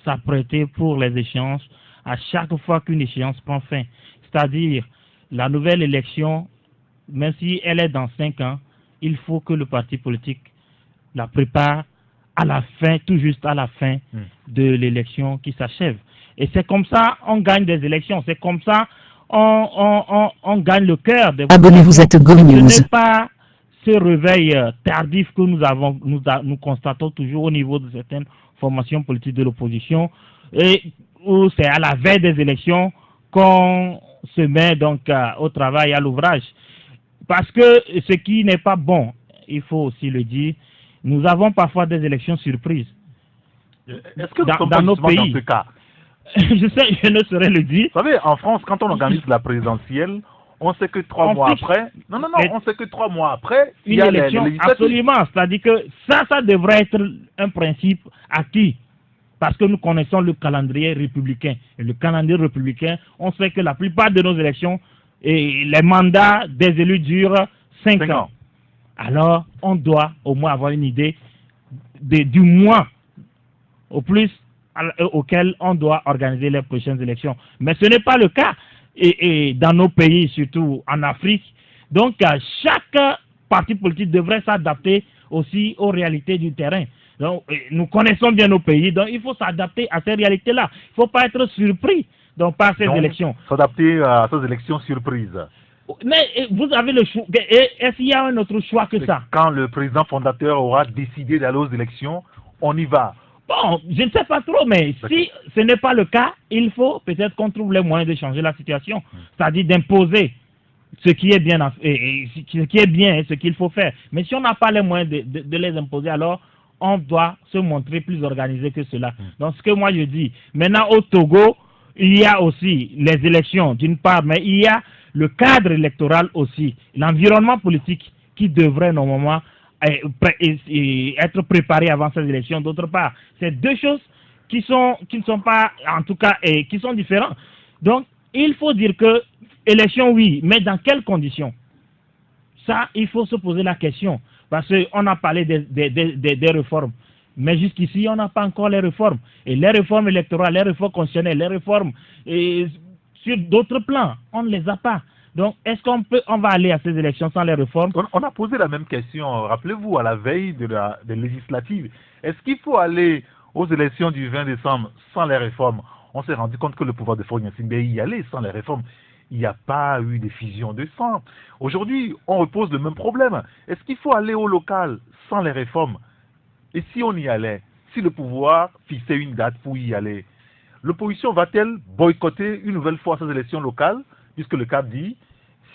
s'apprêter pour les échéances à chaque fois qu'une échéance prend fin. C'est-à-dire, la nouvelle élection, même si elle est dans 5 ans, il faut que le parti politique la prépare à la fin, tout juste à la fin de l'élection qui s'achève. Et c'est comme ça on gagne des élections, c'est comme ça on gagne le cœur des Abonnez-vous à Togo News. Ce n'est pas ce réveil tardif que nous constatons toujours au niveau de certaines formations politiques de l'opposition, et où c'est à la veille des élections qu'on se met donc au travail, à l'ouvrage. Parce que ce qui n'est pas bon, il faut aussi le dire, nous avons parfois des élections surprises. Est-ce que dans nos pays, dans ce cas? je ne saurais le dire. Vous savez, en France, quand on organise la présidentielle, on sait que 3 mois après, on sait que 3 mois après, il y a élection, les législatives. Absolument, c'est-à-dire que ça devrait être un principe acquis. Parce que nous connaissons le calendrier républicain. Et le calendrier républicain, on sait que la plupart de nos élections, et les mandats des élus durent 5 ans. Alors, on doit au moins avoir une idée du mois au plus auquel on doit organiser les prochaines élections. Mais ce n'est pas le cas et dans nos pays, surtout en Afrique. Donc, chaque parti politique devrait s'adapter aussi aux réalités du terrain. Donc, nous connaissons bien nos pays, donc il faut s'adapter à ces réalités-là. Il ne faut pas être surpris donc, par ces élections. S'adapter à ces élections surprises. Mais vous avez le choix. Est-ce qu'il y a un autre choix que ça? Quand le président fondateur aura décidé d'aller aux élections, on y va. Bon, je ne sais pas trop, mais si ce n'est pas le cas, il faut peut-être qu'on trouve les moyens de changer la situation. C'est-à-dire d'imposer ce qui est bien, ce qui est bien et ce qu'il faut faire. Mais si on n'a pas les moyens de les imposer, alors on doit se montrer plus organisé que cela. Donc ce que moi je dis, maintenant au Togo, il y a aussi les élections d'une part, mais il y a le cadre électoral aussi, l'environnement politique qui devrait normalement être préparé avant ces élections. D'autre part, c'est deux choses qui ne sont pas, en tout cas, qui sont différentes. Donc, il faut dire que élection, oui, mais dans quelles conditions? Ça, il faut se poser la question. Parce qu'on a parlé des réformes. Mais jusqu'ici, on n'a pas encore les réformes. Et les réformes électorales, les réformes constitutionnelles, les réformes sur d'autres plans, on ne les a pas. Donc, est-ce qu'on va aller à ces élections sans les réformes? On a posé la même question, rappelez-vous, à la veille des législatives. Est-ce qu'il faut aller aux élections du 20 décembre sans les réformes? On s'est rendu compte que le pouvoir de Faure Gnassingbé y allait sans les réformes. Il n'y a pas eu de fusion de sang. Aujourd'hui, on repose le même problème. Est-ce qu'il faut aller au local sans les réformes? Et si on y allait, si le pouvoir fixait une date pour y aller, l'opposition va-t-elle boycotter une nouvelle fois ces élections locales, puisque le CAP dit,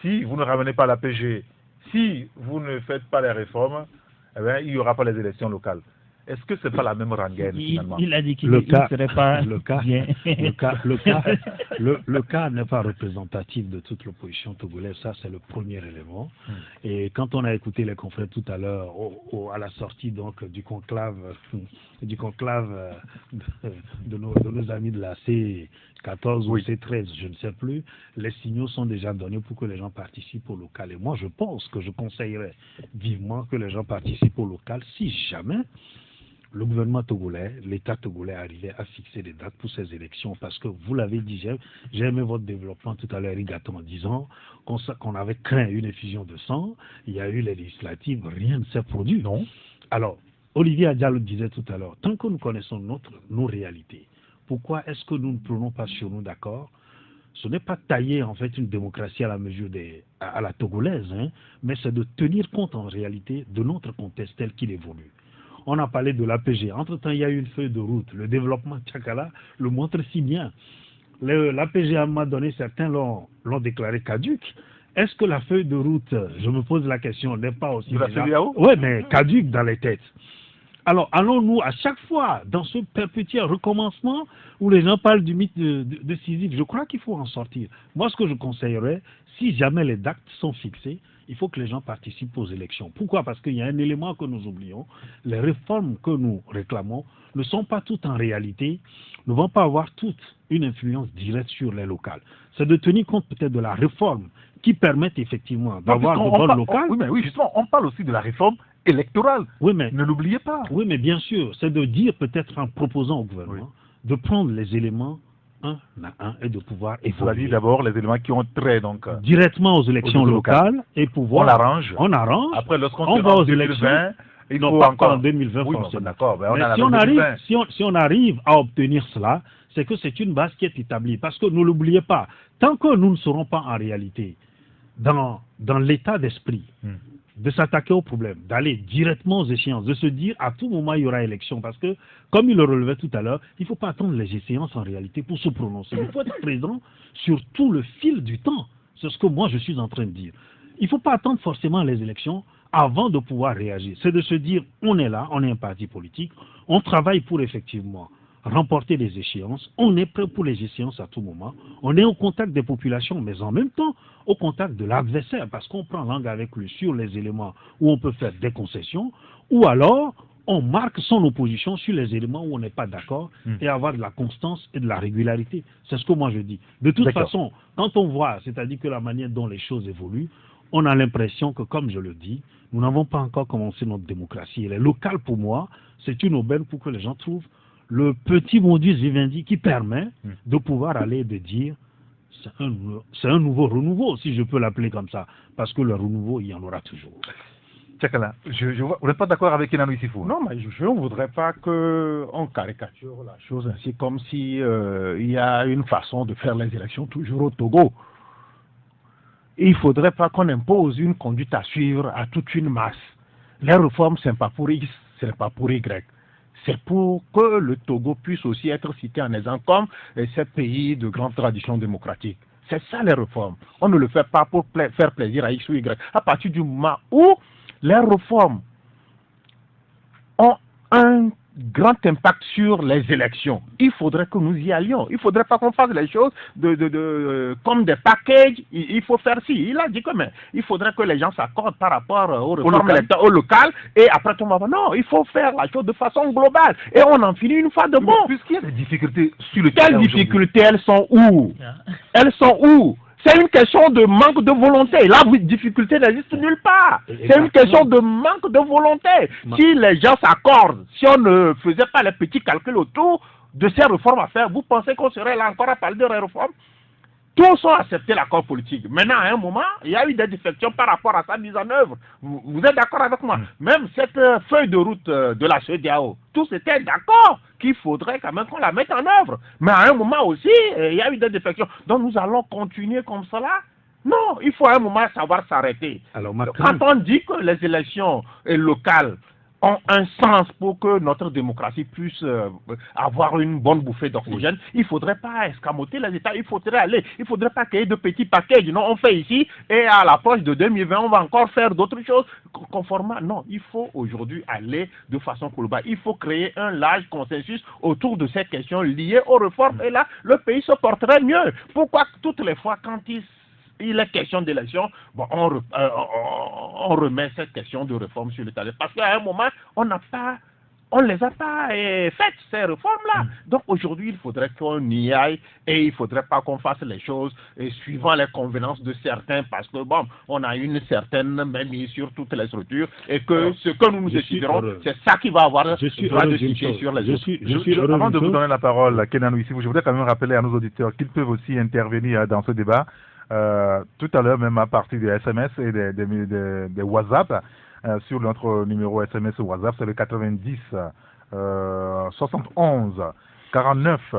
si vous ne ramenez pas la PG, si vous ne faites pas les réformes, eh bien, il n'y aura pas les élections locales. Est-ce que c'est pas la même rengaine finalement? Il a dit qu'il ne serait pas bien. Le cas n'est pas représentatif de toute l'opposition togolaise, ça c'est le premier élément. Et quand on a écouté les confrères tout à l'heure, à la sortie donc du conclave de nos amis de la C14 ou C13, je ne sais plus, les signaux sont déjà donnés pour que les gens participent au local. Et moi je pense que je conseillerais vivement que les gens participent au local si jamais le gouvernement togolais, l'État togolais arrivait à fixer des dates pour ces élections, parce que vous l'avez dit, j'ai aimé votre développement tout à l'heure, Rigaton, en disant qu'on avait craint une effusion de sang, il y a eu les législatives, rien ne s'est produit. Non. Alors, Olivier Adja le disait tout à l'heure, tant que nous connaissons nos réalités, pourquoi est-ce que nous ne prenons pas sur nous d'accord? Ce n'est pas tailler en fait une démocratie à la mesure à la togolaise, hein, mais c'est de tenir compte en réalité de notre contexte tel qu'il évolue. On a parlé de l'APG. Entre-temps, il y a eu une feuille de route. Le développement Tchakala le montre si bien. L'APG, à un moment donné, certains l'ont déclaré caduque. Est-ce que la feuille de route, je me pose la question, n'est pas aussi... Oui, mais caduque dans les têtes. Alors, allons-nous à chaque fois dans ce perpétuel recommencement où les gens parlent du mythe de Sisyphe? Je crois qu'il faut en sortir. Moi, ce que je conseillerais, si jamais les dates sont fixées, il faut que les gens participent aux élections. Pourquoi? Parce qu'il y a un élément que nous oublions. Les réformes que nous réclamons ne sont pas toutes en réalité, ne vont pas avoir toute une influence directe sur les locales. C'est de tenir compte peut-être de la réforme qui permettent effectivement d'avoir de bonnes locales. Oui, justement, on parle aussi de la réforme électorale. Oui, mais ne l'oubliez pas. Oui, mais bien sûr, c'est de dire peut-être en proposant au gouvernement de prendre les éléments un à un et de pouvoir évoluer. D'abord les éléments qui ont trait donc directement aux élections locales et pouvoir on arrange. Après on va aux élections. Il non, faut pas encore en 2020 forcément. D'accord, mais si on arrive à obtenir cela, c'est que c'est une base qui est établie. Parce que ne l'oubliez pas, tant que nous ne serons pas en réalité dans l'état d'esprit de s'attaquer au problème, d'aller directement aux échéances, de se dire à tout moment il y aura élection, parce que, comme il le relevait tout à l'heure, il ne faut pas attendre les échéances en réalité pour se prononcer. Il faut être présent sur tout le fil du temps. C'est ce que moi je suis en train de dire. Il ne faut pas attendre forcément les élections avant de pouvoir réagir. C'est de se dire, on est là, on est un parti politique, on travaille pour effectivement remporter les échéances, on est prêt pour les échéances à tout moment, on est au contact des populations, mais en même temps au contact de l'adversaire, parce qu'on prend langue avec lui sur les éléments où on peut faire des concessions, ou alors on marque son opposition sur les éléments où on n'est pas d'accord et avoir de la constance et de la régularité. C'est ce que moi je dis. De toute façon, quand on voit, c'est-à-dire que la manière dont les choses évoluent, on a l'impression que, comme je le dis, nous n'avons pas encore commencé notre démocratie. Et les locales, pour moi, c'est une aubaine pour que les gens trouvent le petit modus vivendi qui permet de pouvoir aller et de dire c'est un nouveau renouveau, si je peux l'appeler comme ça, parce que le renouveau, il y en aura toujours. Tchakala, vous n'êtes pas d'accord avec Inanou Issifou? Non, mais je ne voudrais pas qu'on caricature la chose ainsi, comme si il y a une façon de faire les élections toujours au Togo. Il ne faudrait pas qu'on impose une conduite à suivre à toute une masse. Les réformes, ce n'est pas pour X, ce n'est pas pour Y. C'est pour que le Togo puisse aussi être cité en exemple comme ces pays de grande tradition démocratique. C'est ça les réformes. On ne le fait pas pour faire plaisir à X ou Y. À partir du moment où les réformes ont un grand impact sur les élections, il faudrait que nous y allions. Il ne faudrait pas qu'on fasse les choses comme des packages. Il faut faire ci. Il a dit que mais il faudrait que les gens s'accordent par rapport aux réformes au local et après tout le monde. Non, il faut faire la chose de façon globale et on en finit une fois de bon. Puisqu'il y a des difficultés sur le terrain. Quelles difficultés elles sont où? Elles sont où? C'est une question de manque de volonté. La difficulté n'existe nulle part. C'est une question de manque de volonté. Si les gens s'accordent, si on ne faisait pas les petits calculs autour de ces réformes à faire, vous pensez qu'on serait là encore à parler de réformes? Tous ont accepté l'accord politique. Maintenant, à un moment, il y a eu des défections par rapport à sa mise en œuvre. Vous êtes d'accord avec moi? Même cette feuille de route de la CEDEAO, tous étaient d'accord qu'il faudrait quand même qu'on la mette en œuvre. Mais à un moment aussi, il y a eu des défections. Donc nous allons continuer comme cela? Non, il faut à un moment savoir s'arrêter. Quand on dit que les élections locales ont un sens pour que notre démocratie puisse avoir une bonne bouffée d'oxygène, il ne faudrait pas escamoter les États, il ne faudrait pas qu'il y ait de petits paquets. Non, on fait ici et à l'approche de 2020, on va encore faire d'autres choses conformément. Non, il faut aujourd'hui aller de façon globale. Il faut créer un large consensus autour de ces questions liées aux réformes et là, le pays se porterait mieux. Pourquoi toutes les fois quand il est question d'élection, bon, on remet cette question de réforme sur le tapis. Parce qu'à un moment, on ne les a pas faites, ces réformes-là. Donc aujourd'hui, il faudrait qu'on y aille et il ne faudrait pas qu'on fasse les choses suivant les convenances de certains parce que bon, on a une certaine mainmise sur toutes les structures et que ce que nous déciderons, c'est ça qui va avoir le droit de décider sur les autres. Avant de vous donner la parole, Kenan ici, je voudrais quand même rappeler à nos auditeurs qu'ils peuvent aussi intervenir dans ce débat. Tout à l'heure, même à partir des SMS et des WhatsApp, sur notre numéro SMS ou WhatsApp, c'est le 90 71 49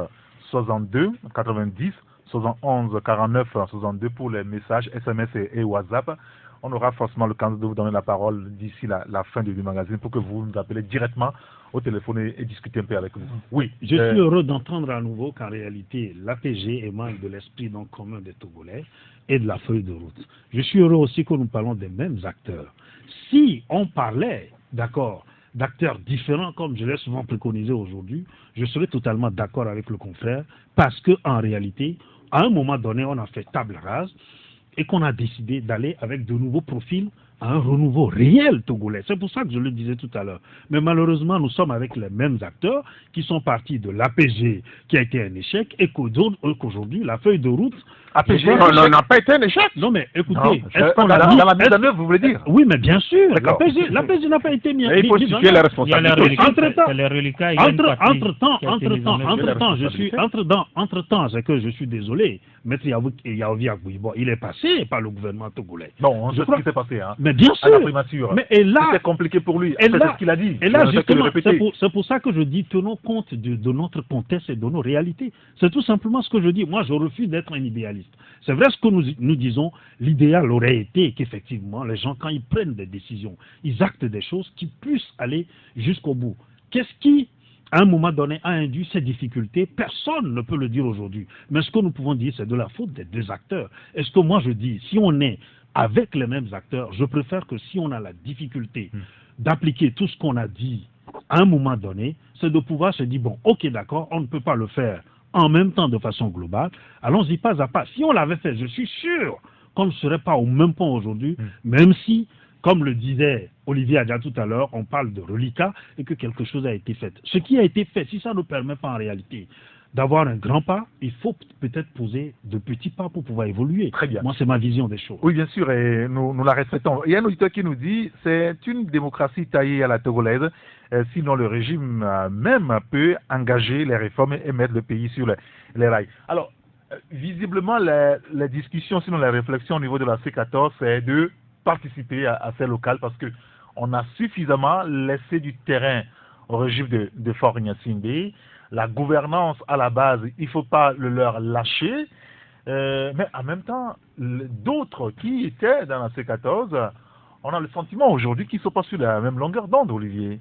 62 90 71 49 62 pour les messages SMS et WhatsApp. On aura forcément le temps de vous donner la parole d'ici la fin du magazine pour que vous nous appelez directement au téléphone et discuter un peu avec nous. Oui, je suis heureux d'entendre à nouveau qu'en réalité, l'APG émane de l'esprit commun des Togolais et de la feuille de route. Je suis heureux aussi que nous parlons des mêmes acteurs. Si on parlait, d'accord, d'acteurs différents, comme je l'ai souvent préconisé aujourd'hui, je serais totalement d'accord avec le confrère, parce qu'en réalité, à un moment donné, on a fait table rase et qu'on a décidé d'aller avec de nouveaux profils à un renouveau réel togolais. C'est pour ça que je le disais tout à l'heure. Mais malheureusement, nous sommes avec les mêmes acteurs qui sont partis de l'APG, qui a été un échec, et qu'aujourd'hui, la feuille de route... APG n'a pas été un échec. Non, mais écoutez... Dans la mise en œuvre, vous voulez dire? Oui, mais bien sûr. L'APG n'a pas été mis en œuvre. Il faut situer les responsabilités. Entre-temps, c'est que je suis désolé, Maître Yaovi Agbouibo, il est passé par le gouvernement togolais. Non, on sait ce qui s'est passé, hein. Mais bien sûr. À la primature. Mais et là, c'était compliqué pour lui. C'est ce qu'il a dit. Et là, justement, c'est pour ça que je dis, tenons compte de notre contexte et de nos réalités. C'est tout simplement ce que je dis. Moi, je refuse d'être un idéaliste. C'est vrai ce que nous disons. L'idéal aurait été qu'effectivement, les gens, quand ils prennent des décisions, ils actent des choses qui puissent aller jusqu'au bout. Qu'est-ce qui, à un moment donné, a induit ces difficultés? Personne ne peut le dire aujourd'hui. Mais ce que nous pouvons dire, c'est de la faute des deux acteurs. Est-ce que moi, je dis, si on est avec les mêmes acteurs, je préfère que si on a la difficulté d'appliquer tout ce qu'on a dit à un moment donné, c'est de pouvoir se dire, bon, ok, d'accord, on ne peut pas le faire en même temps de façon globale, allons-y pas à pas. Si on l'avait fait, je suis sûr qu'on ne serait pas au même point aujourd'hui, même si, comme le disait Olivier Adja tout à l'heure, on parle de reliquat et que quelque chose a été fait. Ce qui a été fait, si ça ne permet pas en réalité d'avoir un grand pas, il faut peut-être poser de petits pas pour pouvoir évoluer. Très bien. Moi, c'est ma vision des choses. Oui, bien sûr, et nous la respectons. Il y a un auditeur qui nous dit c'est une démocratie taillée à la togolaise, sinon le régime même peut engager les réformes et mettre le pays sur les rails. Alors, visiblement, les discussions, sinon les réflexions au niveau de la C14, c'est de participer à ces locales parce qu'on a suffisamment laissé du terrain au régime de Faure Gnassingbé. La gouvernance à la base, il ne faut pas le leur lâcher, mais en même temps, d'autres qui étaient dans la C14, on a le sentiment aujourd'hui qu'ils ne sont pas sur la même longueur d'onde, Olivier.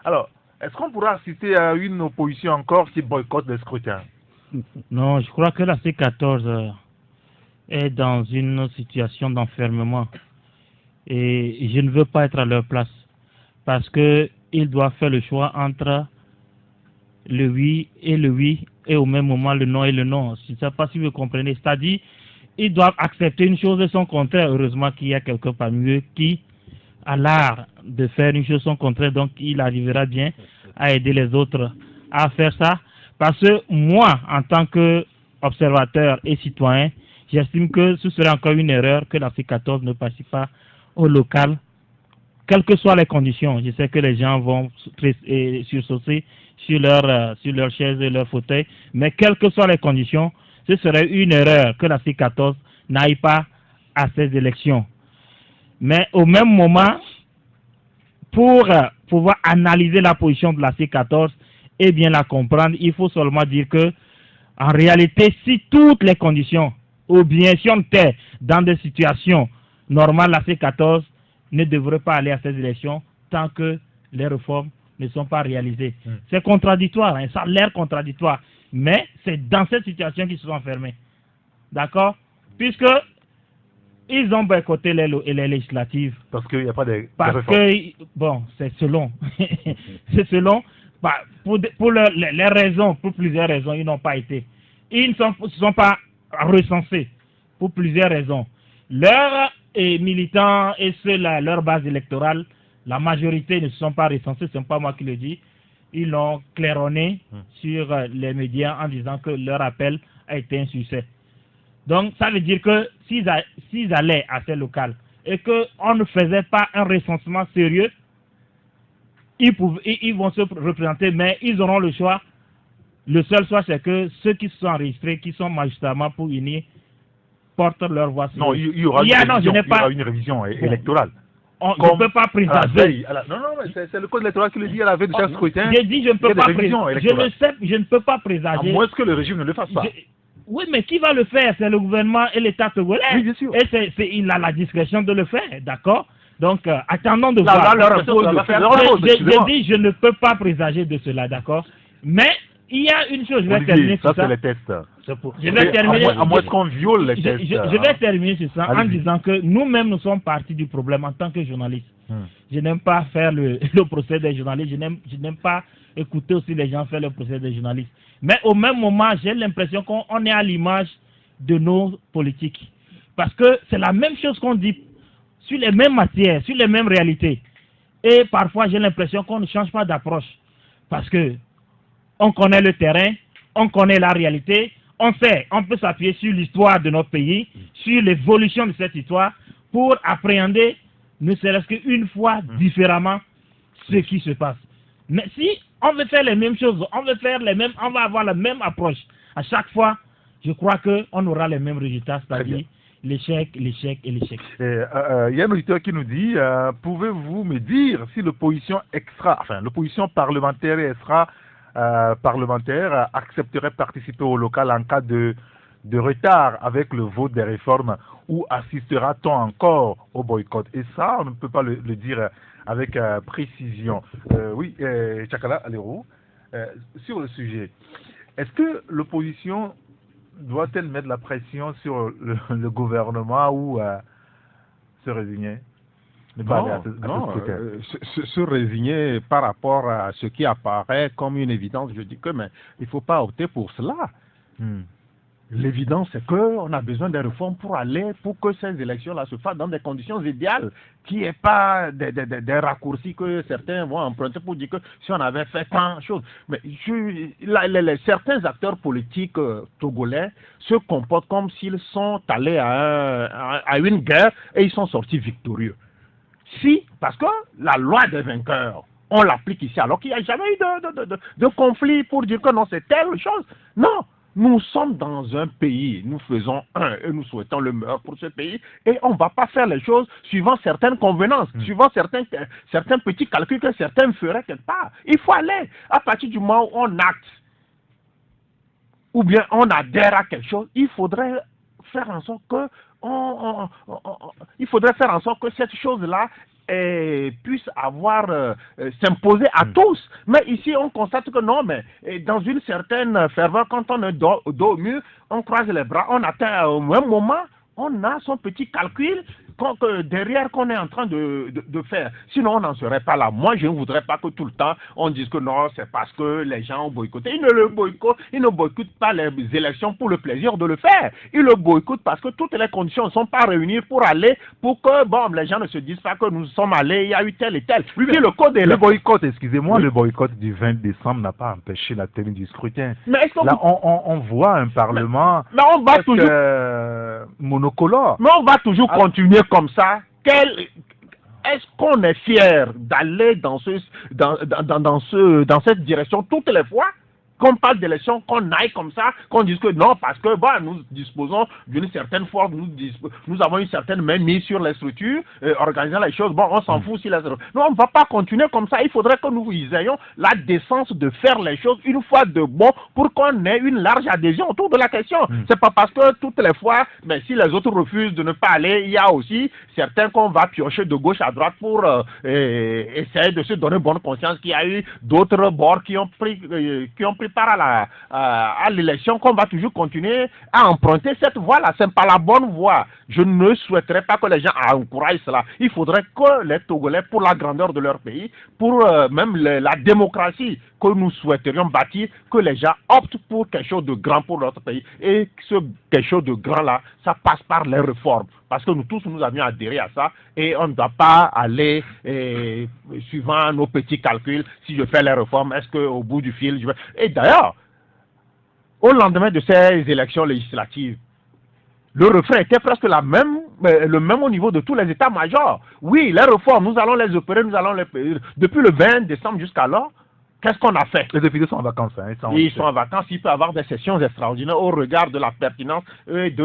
Alors, est-ce qu'on pourra assister à une opposition encore qui boycotte les scrutins? Non, je crois que la C14 est dans une situation d'enfermement et je ne veux pas être à leur place parce qu'ils doivent faire le choix entre le oui et au même moment le non et le non. Je ne sais pas si vous comprenez. C'est-à-dire, ils doivent accepter une chose et son contraire. Heureusement qu'il y a quelqu'un parmi eux qui a l'art de faire une chose son contraire, donc il arrivera bien à aider les autres à faire ça. Parce que moi, en tant qu'observateur et citoyen, j'estime que ce serait encore une erreur que la C14 ne participe pas au local, quelles que soient les conditions. Je sais que les gens vont sursauter sur leur chaise et leur fauteuil, mais quelles que soient les conditions, ce serait une erreur que la C14 n'aille pas à ces élections. Mais au même moment, pour pouvoir analyser la position de la C14 et bien la comprendre, il faut seulement dire que, en réalité, si toutes les conditions, ou bien si on était dans des situations normales, la C14 ne devrait pas aller à ces élections tant que les réformes ne sont pas réalisées. C'est contradictoire, hein, ça a l'air contradictoire, mais c'est dans cette situation qu'ils se sont enfermés. D'accord? Puisque ils ont boycotté les législatives. Parce qu'il n'y a pas de Parce que, bon, c'est selon. C'est selon. Bah, pour les raisons, pour plusieurs raisons, ils n'ont pas été. Ils ne se sont pas recensés pour plusieurs raisons. Leurs militants et leur base électorale, la majorité ne se sont pas recensés, ce n'est pas moi qui le dis. Ils l'ont claironné sur les médias en disant que leur appel a été un succès. Donc, ça veut dire que s'ils allaient à ces locales et qu'on ne faisait pas un recensement sérieux, ils vont se représenter, mais ils auront le choix. Le seul choix, c'est que ceux qui se sont enregistrés, qui sont magistralement pour unir, portent leur voix. Non, il y aura une révision électorale. On ne peut pas présager. Non, c'est le code électoral qui le dit à la veille de chaque scrutin. J'ai dit je ne peux pas présager. Je ne peux pas présager. À moins que le régime ne le fasse pas. Oui, mais qui va le faire? C'est le gouvernement et l'État togolais. Oui, bien sûr. Et il a la discrétion de le faire, d'accord? Donc, attendons de voir. J'ai dit, je ne peux pas présager de cela, d'accord? Mais il y a une chose, je vais terminer sur ça. Ça, c'est les tests. Je vais terminer. À moins qu'on viole les tests. Je vais terminer sur ça en disant que nous-mêmes, nous sommes partis du problème en tant que journalistes. Je n'aime pas faire le procès des journalistes. Je n'aime pas écouter aussi les gens faire le procès des journalistes. Mais au même moment, j'ai l'impression qu'on est à l'image de nos politiques. Parce que c'est la même chose qu'on dit sur les mêmes matières, sur les mêmes réalités. Et parfois, j'ai l'impression qu'on ne change pas d'approche. Parce que on connaît le terrain, on connaît la réalité, on sait, on peut s'appuyer sur l'histoire de notre pays, sur l'évolution de cette histoire, pour appréhender, ne serait-ce qu'une fois différemment, ce qui se passe. Mais si on veut faire les mêmes choses, on va avoir la même approche à chaque fois, je crois qu'on aura les mêmes résultats, c'est-à-dire l'échec, l'échec et l'échec. Il y a un auditeur qui nous dit, pouvez-vous me dire si l'opposition parlementaire et extra-parlementaire accepterait de participer au local en cas de retard avec le vote des réformes ou assistera-t-on encore au boycott? Et ça, on ne peut pas le dire avec précision. Oui, Tchakala Alero, sur le sujet, est-ce que l'opposition doit-elle mettre la pression sur le gouvernement ou se résigner? Se résigner par rapport à ce qui apparaît comme une évidence, je dis que mais il ne faut pas opter pour cela. L'évidence, c'est qu'on a besoin des réformes pour que ces élections-là se fassent dans des conditions idéales, qu'il n'y ait pas des raccourcis que certains vont emprunter pour dire que si on avait fait tant de choses. Mais certains acteurs politiques togolais se comportent comme s'ils sont allés à une guerre et ils sont sortis victorieux. Parce que la loi des vainqueurs, on l'applique ici, alors qu'il n'y a jamais eu de conflit pour dire que non, c'est telle chose. Non. Nous sommes dans un pays, nous faisons et nous souhaitons le meilleur pour ce pays et on ne va pas faire les choses suivant certaines convenances, suivant certains petits calculs que certains feraient quelque part. Il faut aller à partir du moment où on acte ou bien on adhère à quelque chose, il faudrait faire en sorte que cette chose-là puisse s'imposer à tous. Mais ici, on constate que non, mais dans une certaine ferveur, quand on est dos au mur, on croise les bras, on atteint au même moment, on a son petit calcul derrière qu'on est en train de faire. Sinon, on n'en serait pas là. Moi, je ne voudrais pas que tout le temps, on dise que non, c'est parce que les gens ont boycotté. Ils ne boycottent pas les élections pour le plaisir de le faire. Ils le boycottent parce que toutes les conditions ne sont pas réunies pour que, les gens ne se disent pas que nous sommes allés, il y a eu tel et tel. Oui, mais le boycott, excusez-moi, le boycott du 20 décembre n'a pas empêché la tenue du scrutin. Mais là, on voit un parlement monocolore. Mais on va toujours continuer comme ça. Est-ce qu'on est fier d'aller dans cette direction toutes les fois qu'on parle d'élections, qu'on aille comme ça, qu'on dise que non, parce que bon, nous disposons d'une certaine force, nous avons une certaine mainmise sur les structures, organisant les choses, bon, on s'en fout si les... Non, on ne va pas continuer comme ça, il faudrait que nous ayons la décence de faire les choses une fois de bon pour qu'on ait une large adhésion autour de la question. C'est pas parce que toutes les fois, mais si les autres refusent de ne pas aller, il y a aussi certains qu'on va piocher de gauche à droite pour essayer de se donner bonne conscience qu'il y a eu d'autres bords qui ont pris part à l'élection, qu'on va toujours continuer à emprunter cette voie-là. C'est pas la bonne voie. Je ne souhaiterais pas que les gens encouragent cela. Il faudrait que les Togolais, pour la grandeur de leur pays, pour même la démocratie que nous souhaiterions bâtir, que les gens optent pour quelque chose de grand pour notre pays. Et ce quelque chose de grand-là, ça passe par les réformes. Parce que nous tous, nous avions adhéré à ça et on ne doit pas aller suivant nos petits calculs. Si je fais les réformes, est-ce qu'au bout du fil, je vais... Et d'ailleurs, au lendemain de ces élections législatives, le refrain était presque le même au niveau de tous les états-majors. Oui, les réformes, nous allons les opérer, depuis le 20 décembre jusqu'alors. Qu'est-ce qu'on a fait? Les députés sont en vacances. Hein, ils sont en vacances, il peut y avoir des sessions extraordinaires au regard de la pertinence des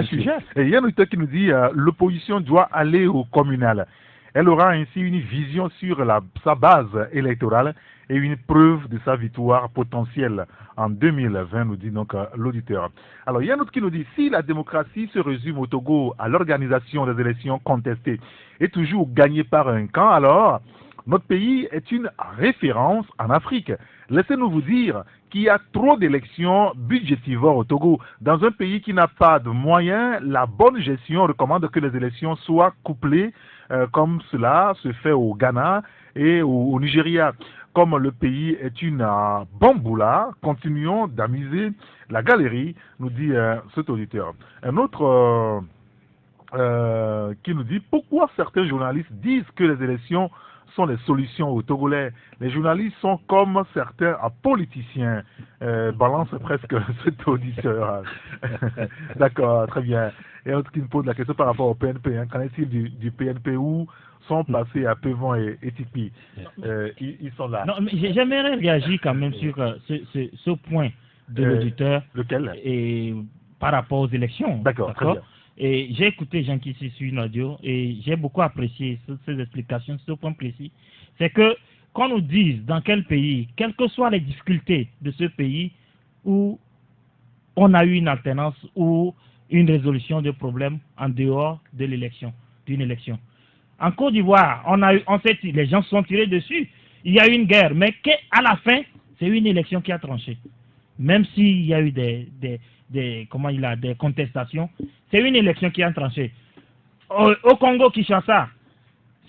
sujets. Et il y a un auditeur qui nous dit l'opposition doit aller au communal. Elle aura ainsi une vision sur sa base électorale et une preuve de sa victoire potentielle en 2020, nous dit donc l'auditeur. Alors, il y a un autre qui nous dit, si la démocratie se résume au Togo à l'organisation des élections contestées et toujours gagnée par un camp, alors notre pays est une référence en Afrique. Laissez-nous vous dire qu'il y a trop d'élections budgétivores au Togo. Dans un pays qui n'a pas de moyens, la bonne gestion recommande que les élections soient couplées comme cela se fait au Ghana et au Nigeria. Comme le pays est une bamboula, continuons d'amuser la galerie, nous dit cet auditeur. Un autre qui nous dit pourquoi certains journalistes disent que les élections sont les solutions aux Togolais. Les journalistes sont comme certains politiciens. Balance presque cet auditeur. D'accord, très bien. Et autre qui me pose la question par rapport au PNP. Qu'en est-il du PNP où sont passés à Pévon et Tipi? Ils sont là. Non, mais j'aimerais réagir quand même sur ce point de l'auditeur. Lequel? Et par rapport aux élections. D'accord, très bien. Et j'ai écouté Jean Kissi sur une audio et j'ai beaucoup apprécié ces explications sur ce point précis. C'est que qu'on nous dise dans quel pays, quelles que soient les difficultés de ce pays où on a eu une alternance ou une résolution de problèmes en dehors de l'élection, d'une élection. En Côte d'Ivoire, les gens se sont tirés dessus. Il y a eu une guerre, mais à la fin, c'est une élection qui a tranché. Même s'il y a eu des contestations, c'est une élection qui a tranché. Au Congo, Kinshasa,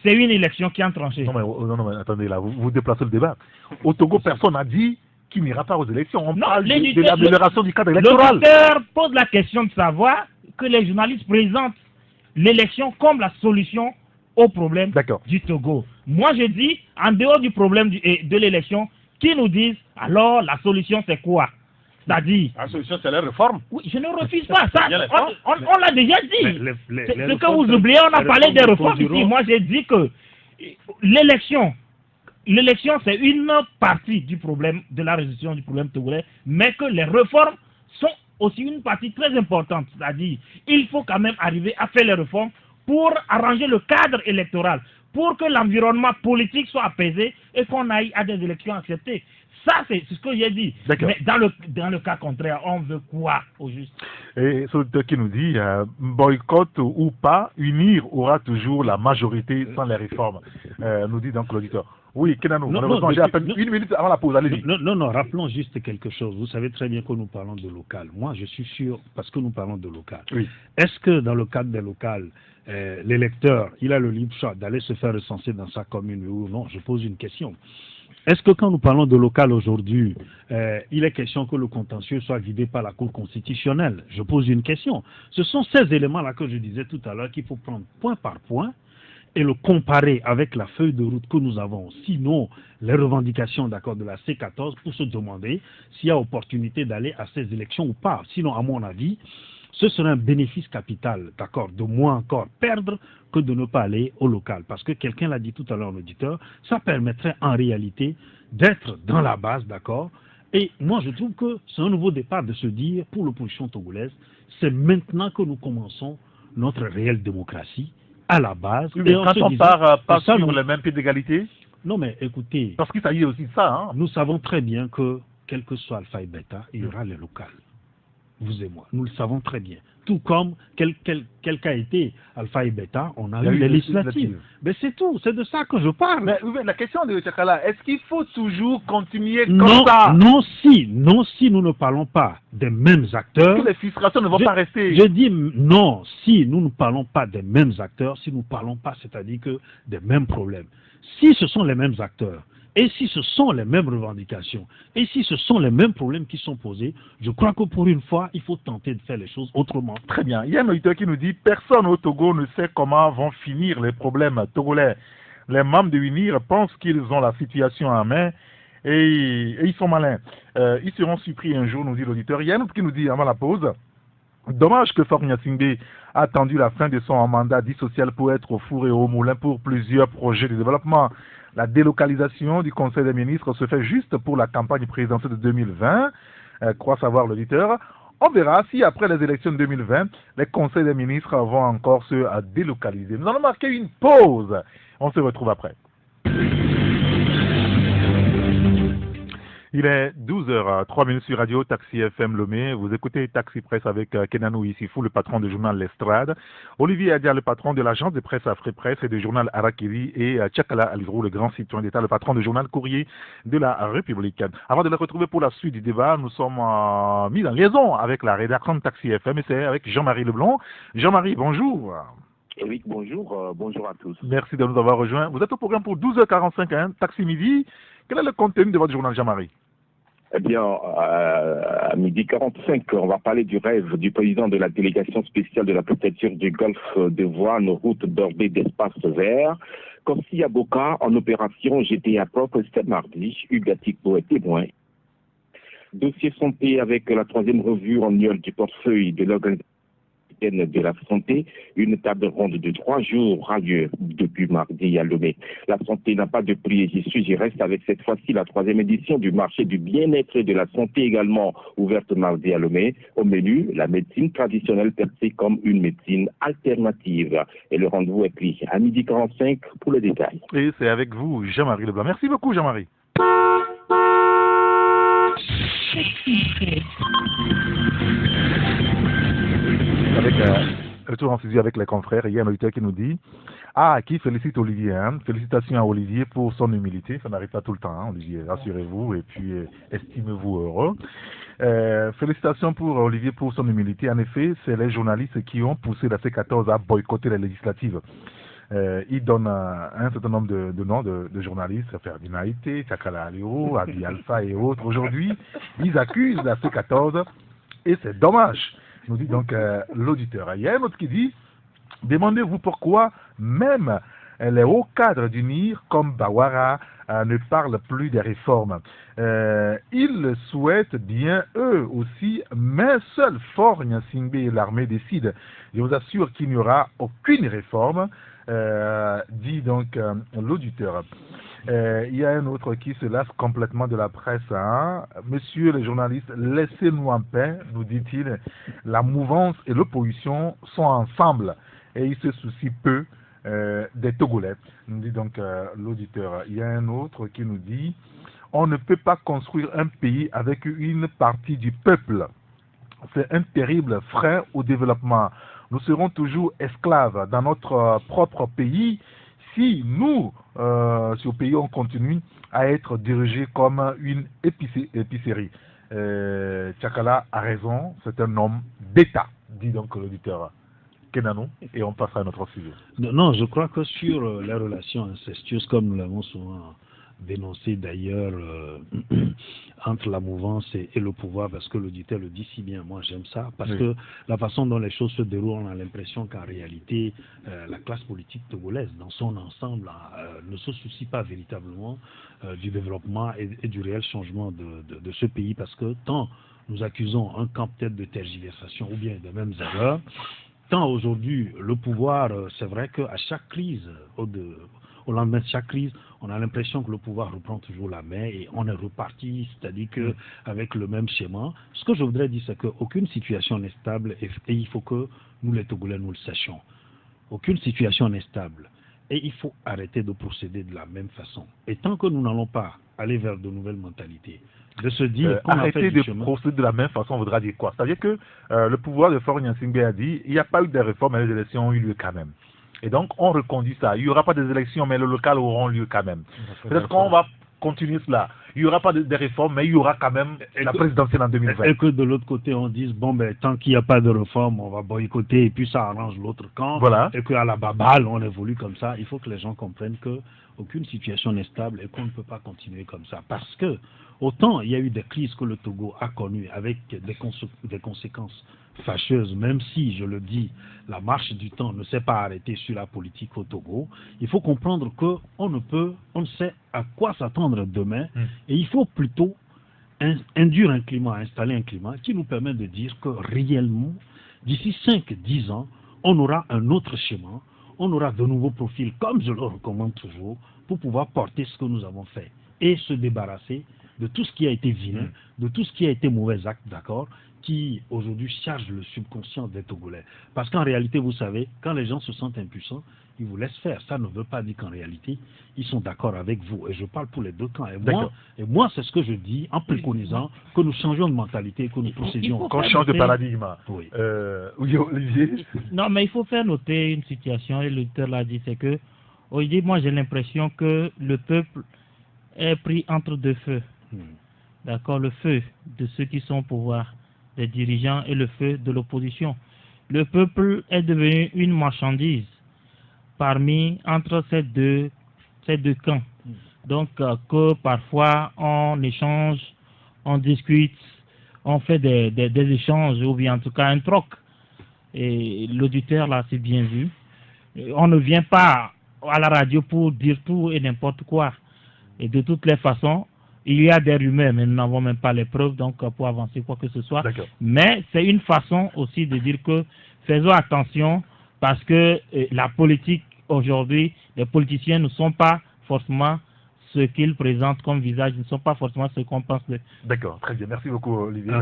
c'est une élection qui a tranché. Non, mais attendez, là, vous déplacez le débat. Au Togo, personne n'a dit qu'il n'ira pas aux élections. On parle de l'amélioration du cadre électoral. L'auditeur pose la question de savoir que les journalistes présentent l'élection comme la solution au problème du Togo. Moi, je dis, en dehors du problème de l'élection, qu'ils nous disent, alors la solution c'est quoi? C'est-à-dire... La solution, c'est la réforme. Oui, je ne refuse pas ça. On l'a déjà dit. Ce que vous oubliez, on a parlé des réformes ici. Moi, j'ai dit que l'élection, c'est une partie du problème, de la résolution du problème togolais, mais que les réformes sont aussi une partie très importante. C'est-à-dire, il faut quand même arriver à faire les réformes pour arranger le cadre électoral, pour que l'environnement politique soit apaisé et qu'on aille à des élections acceptées. Ça, c'est ce que j'ai dit. Mais dans le cas contraire, on veut quoi au juste? Et ce qui nous dit, boycott ou pas, unir aura toujours la majorité sans les réformes, nous dit donc l'auditeur. Oui, Kenanou, j'ai à peine une minute avant la pause, allez-y. Non, rappelons juste quelque chose. Vous savez très bien que nous parlons de local. Moi, je suis sûr, parce que nous parlons de local. Oui. Est-ce que dans le cadre des locales, l'électeur, il a le libre choix d'aller se faire recenser dans sa commune ou non? Je pose une question. Est-ce que quand nous parlons de local aujourd'hui, il est question que le contentieux soit vidé par la Cour constitutionnelle? Je pose une question. Ce sont ces éléments-là que je disais tout à l'heure qu'il faut prendre point par point et le comparer avec la feuille de route que nous avons. Sinon, les revendications d'accord de la C14 pour se demander s'il y a opportunité d'aller à ces élections ou pas. Sinon, à mon avis, ce serait un bénéfice capital, d'accord, de moins encore perdre que de ne pas aller au local. Parce que quelqu'un l'a dit tout à l'heure, l'auditeur, ça permettrait en réalité d'être dans la base, d'accord. Et moi, je trouve que c'est un nouveau départ de se dire, pour l'opposition togolaise, c'est maintenant que nous commençons notre réelle démocratie à la base. Oui, mais quand on part pas sur le même pied d'égalité. Non, mais écoutez. Parce qu'il s'agit aussi de ça. Hein. Nous savons très bien que, quel que soit Alpha et Beta, il y aura les locales. Vous et moi, nous le savons très bien. Tout comme, quel qu'a été Alpha et Beta, on a eu les législatives. Mais c'est tout, c'est de ça que je parle. Mais la question de Tchakala, est-ce qu'il faut toujours continuer comme ça? Non, si nous ne parlons pas des mêmes acteurs. Que les frustrations ne vont pas rester. Je dis non, si nous ne parlons pas des mêmes acteurs, si nous ne parlons pas, c'est-à-dire que des mêmes problèmes. Si ce sont les mêmes acteurs, et si ce sont les mêmes revendications, et si ce sont les mêmes problèmes qui sont posés, je crois que pour une fois, il faut tenter de faire les choses autrement. Très bien. Il y a un auditeur qui nous dit « Personne au Togo ne sait comment vont finir les problèmes togolais. Les membres de l'UNIR pensent qu'ils ont la situation en main et ils sont malins. Ils seront surpris un jour, nous dit l'auditeur. » Il y a un autre qui nous dit avant la pause « Dommage que Faure Gnassingbé a attendu la fin de son mandat dit social pour être au four et au moulin pour plusieurs projets de développement. La délocalisation du Conseil des ministres se fait juste pour la campagne présidentielle de 2020, croit savoir l'auditeur. On verra si après les élections de 2020, les conseils des ministres vont encore se délocaliser. Nous allons marquer une pause. On se retrouve après. Il est 12h03 sur Radio Taxi FM Lomé. Vous écoutez Taxi Presse avec Kenanou Issifou, le patron du journal L'Estrade, Olivier Adia, le patron de l'agence de presse Afripresse et du journal Arakiri, et Tchakala Alizrou, le grand citoyen d'État, le patron du journal Courrier de la République. Avant de le retrouver pour la suite du débat, nous sommes mis en liaison avec la rédaction de Taxi FM et c'est avec Jean-Marie Leblanc. Jean-Marie, bonjour. Eric, bonjour. Bonjour à tous. Merci de nous avoir rejoints. Vous êtes au programme pour 12h45, hein, Taxi Midi. Quel est le contenu de votre journal, Jean-Marie? Eh bien, à midi 45, on va parler du rêve du président de la délégation spéciale de la préfecture du Golfe de Voine, route d'orbée d'espace vert. Korsi Aboka, en opération GTA propre, c'était mardi. Hugues Atipo est témoin. Dossier santé avec la 3e revue annuelle du portefeuille de l'organisation de la santé, une table ronde de 3 jours a lieu depuis mardi à Lomé. La santé n'a pas de prix, j'y reste avec cette fois-ci la 3e édition du marché du bien-être et de la santé également ouverte mardi à Lomé. Au menu, la médecine traditionnelle percée comme une médecine alternative. Et le rendez-vous est pris à midi 45 pour le détail. Et c'est avec vous, Jean-Marie Leblanc. Merci beaucoup, Jean-Marie. Avec retour en fusil avec les confrères, il y a un auditeur qui nous dit qui félicite Olivier, hein. Félicitations à Olivier pour son humilité, ça n'arrive pas tout le temps, hein, Olivier, rassurez-vous, et puis estimez-vous heureux. Félicitations pour Olivier pour son humilité. En effet, c'est les journalistes qui ont poussé la C14 à boycotter les législatives. Il donne un certain nombre de noms de journalistes, Ferdinand Haïté, Tchakala Aliro, Abi Alpha et autres. Aujourd'hui, ils accusent la C14 et c'est dommage, nous dit donc l'auditeur. Il y a un autre qui dit, demandez-vous pourquoi même les hauts cadres du NIR, comme Bawara, ne parlent plus des réformes. Ils souhaitent bien eux aussi, mais seul Faure Gnassingbé et l'armée décident. Je vous assure qu'il n'y aura aucune réforme, dit donc l'auditeur. Il y a un autre qui se lasse complètement de la presse. Hein. Messieurs les journalistes, laissez-nous en paix, nous dit-il. La mouvance et l'opposition sont ensemble et ils se soucient peu des Togolais, nous dit donc l'auditeur. Il y a un autre qui nous dit on ne peut pas construire un pays avec une partie du peuple. C'est un terrible frein au développement. Nous serons toujours esclaves dans notre propre pays si nous, sur le pays, on continue à être dirigé comme une épicerie. Tchakala a raison, c'est un homme d'État, dit donc l'auditeur Kenanou, et on passera à notre sujet. Non, je crois que sur les relations incestueuses, comme nous l'avons souvent dénoncé d'ailleurs entre la mouvance et le pouvoir, parce que l'auditeur le dit si bien, moi j'aime ça, parce que la façon dont les choses se déroulent, on a l'impression qu'en réalité, la classe politique togolaise, dans son ensemble, ne se soucie pas véritablement du développement et du réel changement de ce pays, parce que tant nous accusons un camp peut-être de tergiversation ou bien de mêmes erreurs, tant aujourd'hui le pouvoir, c'est vrai qu'à chaque crise, au lendemain de chaque crise, on a l'impression que le pouvoir reprend toujours la main et on est reparti, c'est-à-dire que avec le même schéma. Ce que je voudrais dire, c'est qu'aucune situation n'est stable et il faut que nous les Togolais, nous le sachions. Aucune situation n'est stable et il faut arrêter de procéder de la même façon. Et tant que nous n'allons pas aller vers de nouvelles mentalités, de se dire qu'on a fait du chemin. Procéder de la même façon voudra dire quoi? C'est-à-dire que le pouvoir de Faure Gnassingbé a dit il n'y a pas eu de réforme, mais les élections ont eu lieu quand même. Et donc, on reconduit ça. Il n'y aura pas des élections, mais les locales auront lieu quand même. Peut-être qu'on va continuer cela. Il n'y aura pas de réforme, mais il y aura quand même la présidentielle en 2020. Et que de l'autre côté, on dise, bon, ben, tant qu'il n'y a pas de réforme, on va boycotter, et puis ça arrange l'autre camp. Voilà. Et qu'à la baballe, on évolue comme ça. Il faut que les gens comprennent qu'aucune situation n'est stable et qu'on ne peut pas continuer comme ça. Parce que, autant il y a eu des crises que le Togo a connues avec des conséquences fâcheuse, même si, je le dis, la marche du temps ne s'est pas arrêtée sur la politique au Togo, il faut comprendre qu'on ne sait à quoi s'attendre demain, et il faut plutôt installer un climat qui nous permet de dire que réellement, d'ici 5-10 ans, on aura un autre schéma, on aura de nouveaux profils, comme je le recommande toujours, pour pouvoir porter ce que nous avons fait et se débarrasser de tout ce qui a été vilain, de tout ce qui a été mauvais acte, d'accord, qui aujourd'hui charge le subconscient des Togolais. Parce qu'en réalité, vous savez, quand les gens se sentent impuissants, ils vous laissent faire. Ça ne veut pas dire qu'en réalité, ils sont d'accord avec vous. Et je parle pour les deux camps. Et moi, c'est ce que je dis en préconisant que nous changions de mentalité, que nous procédions. Qu'on change de paradigme. Oui. Oui, Olivier. Non, mais il faut faire noter une situation, et l'auditeur l'a dit, c'est que, Olivier, moi j'ai l'impression que le peuple est pris entre deux feux. D'accord, le feu de ceux qui sont au pouvoir, des dirigeants, et le feu de l'opposition. Le peuple est devenu une marchandise entre ces deux camps. Donc que parfois on échange, on discute, on fait des échanges, ou bien en tout cas un troc. Et l'auditeur là, c'est bien vu. On ne vient pas à la radio pour dire tout et n'importe quoi. Et de toutes les façons, il y a des rumeurs, mais nous n'avons même pas les preuves donc pour avancer quoi que ce soit. Mais c'est une façon aussi de dire que faisons attention, parce que la politique aujourd'hui, les politiciens ne sont pas forcément ce qu'ils présentent comme visage, ne sont pas forcément ce qu'on pense de. D'accord, très bien. Merci beaucoup, Olivier. Un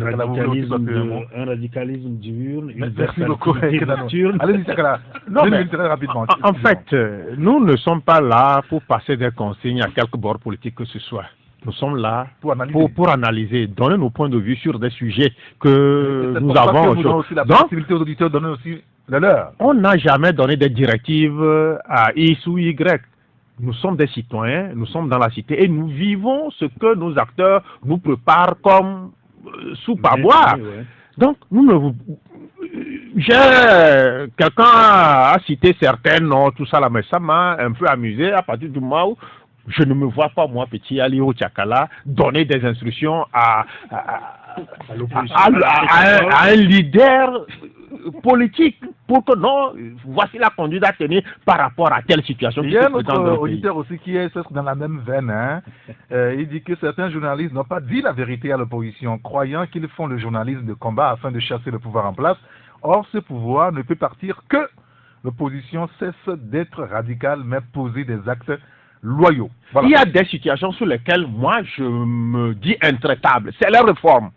radicalisme dur, une merci beaucoup. Allez-y, Sakala. Non, mais très rapidement. En fait, nous ne sommes pas là pour passer des consignes à quelque bord politique que ce soit. Nous sommes là pour analyser, donner nos points de vue sur des sujets que nous avons. Nous donnons aussi la possibilité aux auditeurs de donner aussi le leur. On n'a jamais donné des directives à X ou Y. Nous sommes des citoyens, nous sommes dans la cité et nous vivons ce que nos acteurs nous préparent comme soupe à boire. Donc, nous ne vous... Quelqu'un a cité certains noms, tout ça là, mais ça m'a un peu amusé à partir du moment où je ne me vois pas, moi, petit Ali Tchakala, donner des instructions à un leader politique pour que non, voici la conduite à tenir par rapport à telle situation. Il y a un autre auditeur aussi qui est dans la même veine. Hein. Il dit que certains journalistes n'ont pas dit la vérité à l'opposition, croyant qu'ils font le journalisme de combat afin de chasser le pouvoir en place. Or, ce pouvoir ne peut partir que l'opposition cesse d'être radicale, mais poser des actes loyaux. Voilà. Il y a des situations sur lesquelles moi je me dis intraitable. C'est la réforme.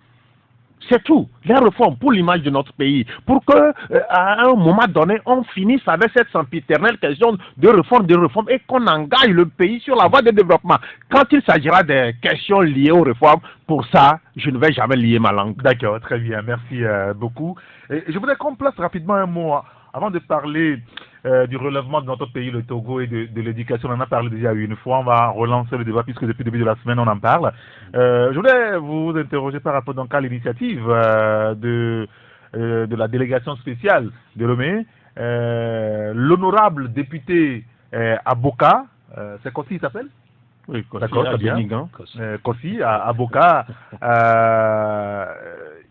C'est tout. Les réformes pour l'image de notre pays. Pour que, à un moment donné, on finisse avec cette sempiternelle question de réforme et qu'on engage le pays sur la voie de développement. Quand il s'agira des questions liées aux réformes, pour ça, je ne vais jamais lier ma langue. D'accord, très bien. Merci beaucoup. Et je voudrais qu'on place rapidement un mot avant de parler du relèvement de notre pays, le Togo, et de l'éducation. On en a parlé déjà une fois. On va relancer le débat puisque depuis le début de la semaine, on en parle. Je voulais vous interroger par rapport donc à l'initiative de la délégation spéciale de Lomé. L'honorable député Aboka, c'est comme il s'appelle? Oui, d'accord, très bien. Kossi, à Boka,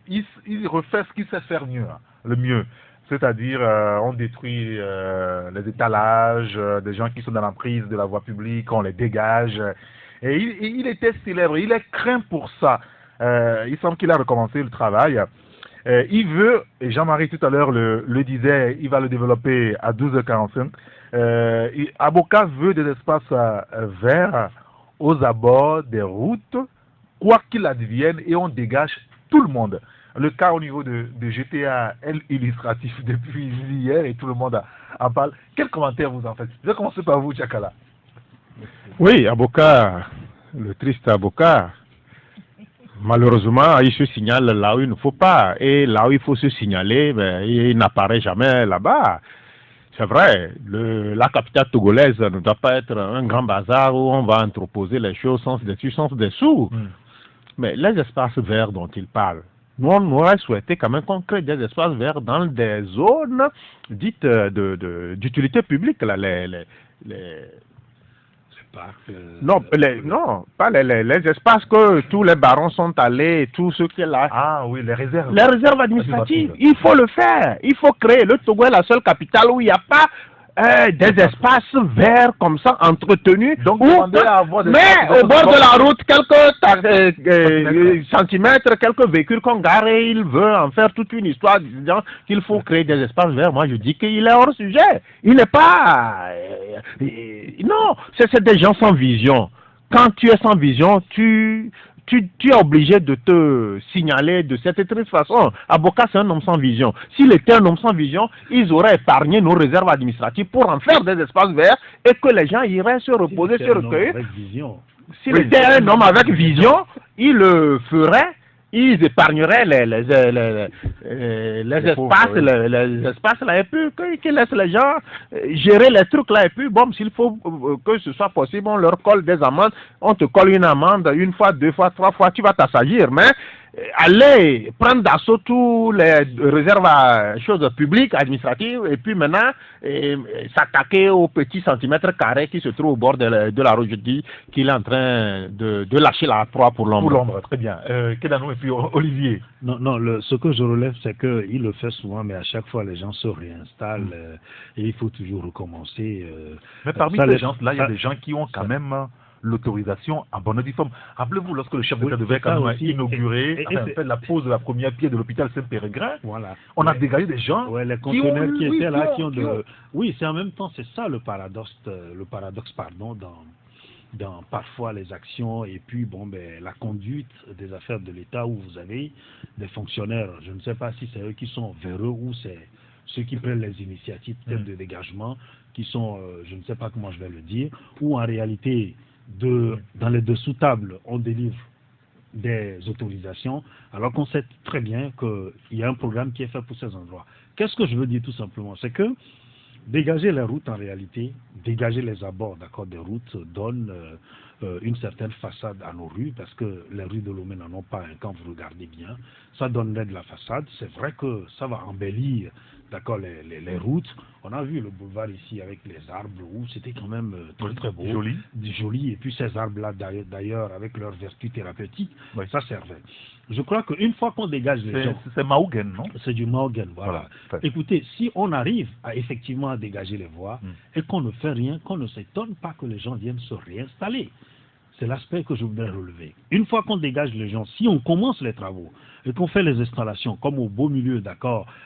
il refait ce qu'il sait faire mieux, le mieux. C'est-à-dire, on détruit les étalages, des gens qui sont dans l'emprise de la voie publique, on les dégage. Et il était célèbre, il est craint pour ça. Il semble qu'il a recommencé le travail. Il veut, et Jean-Marie tout à l'heure le disait, il va le développer à 12h45. Aboka veut des espaces verts aux abords des routes, quoi qu'il advienne, et on dégage tout le monde. Le cas au niveau de GTA illustratif depuis hier et tout le monde en parle. Quel commentaire vous en faites? Je vais commencer par vous, Tchakala. Oui, Aboka, le triste Aboka, malheureusement, il se signale là où il ne faut pas. Et là où il faut se signaler, ben, il n'apparaît jamais là-bas. C'est vrai, la capitale togolaise ne doit pas être un grand bazar où on va entreposer les choses sans des sous. Mais les espaces verts dont il parle, nous, on aurait souhaité quand même qu'on crée des espaces verts dans des zones dites d'utilité publique, là, non, pas les espaces que tous les barons sont allés, tous ceux qui sont là. Ah oui, les réserves. Les réserves administratives, il faut le faire. Il faut créer. Le Togo est la seule capitale où il n'y a pas des espaces verts comme ça entretenus. Donc, mais au bord de la route, quelques centimètres, quelques véhicules qu'on gare et il veut en faire toute une histoire disant qu'il faut créer des espaces verts. Moi, je dis qu'il est hors sujet. Il n'est pas... non, c'est des gens sans vision. Quand tu es sans vision, tu es obligé de te signaler de cette triste façon. Aboka, c'est un homme sans vision. S'il était un homme sans vision, ils auraient épargné nos réserves administratives pour en faire des espaces verts et que les gens iraient se reposer, se recueillir. S'il était un homme avec vision, il le ferait. Ils épargneraient les espaces là et puis qu'ils laissent les gens gérer les trucs là et puis bon, s'il faut que ce soit possible, on leur colle des amendes, on te colle une amende une fois, deux fois, trois fois, tu vas t'assagir, mais aller prendre d'assaut tous les réserves à choses publiques, administratives et puis maintenant s'attaquer aux petits centimètres carrés qui se trouvent au bord de la route, je dis qu'il est en train de lâcher la proie pour l'ombre. Pour l'ombre, très bien. Kedano et puis Olivier. Non, ce que je relève, c'est qu'il le fait souvent, mais à chaque fois, les gens se réinstallent et il faut toujours recommencer. Mais parmi ces gens-là, il y a des gens qui ont quand même l'autorisation en bonne et due forme. Rappelez-vous, lorsque le chef d'État devait quand même inaugurer, fait la pose de la première pierre de l'hôpital Saint-Péregrin, on a dégagé des gens les conteneurs qui étaient là, qui ont de... Oui, c'est en même temps, c'est ça le paradoxe, dans parfois les actions et puis la conduite des affaires de l'État où vous avez des fonctionnaires, je ne sais pas si c'est eux qui sont véreux ou c'est ceux qui prennent les initiatives peut-être de dégagement qui sont, je ne sais pas comment je vais le dire, ou en réalité dans les dessous-tables on délivre des autorisations alors qu'on sait très bien qu'il y a un programme qui est fait pour ces endroits. Qu'est-ce que je veux dire tout simplement? C'est que dégager les routes, en réalité, dégager les abords des routes donne une certaine façade à nos rues, parce que les rues de Lomé n'en ont pas un, quand vous regardez bien. Ça donnerait de la façade. C'est vrai que ça va embellir les routes. On a vu le boulevard ici avec les arbres, où c'était quand même très très beau. Joli. Et puis ces arbres-là, d'ailleurs, avec leurs vertus thérapeutiques, ça servait. Je crois qu'une fois qu'on dégage les gens... C'est mahogany, non? C'est du mahogany, voilà. Écoutez, si on arrive effectivement à dégager les voies et qu'on ne fait rien, qu'on ne s'étonne pas que les gens viennent se réinstaller. C'est l'aspect que je voudrais relever. Une fois qu'on dégage les gens, si on commence les travaux et qu'on fait les installations, comme au beau milieu,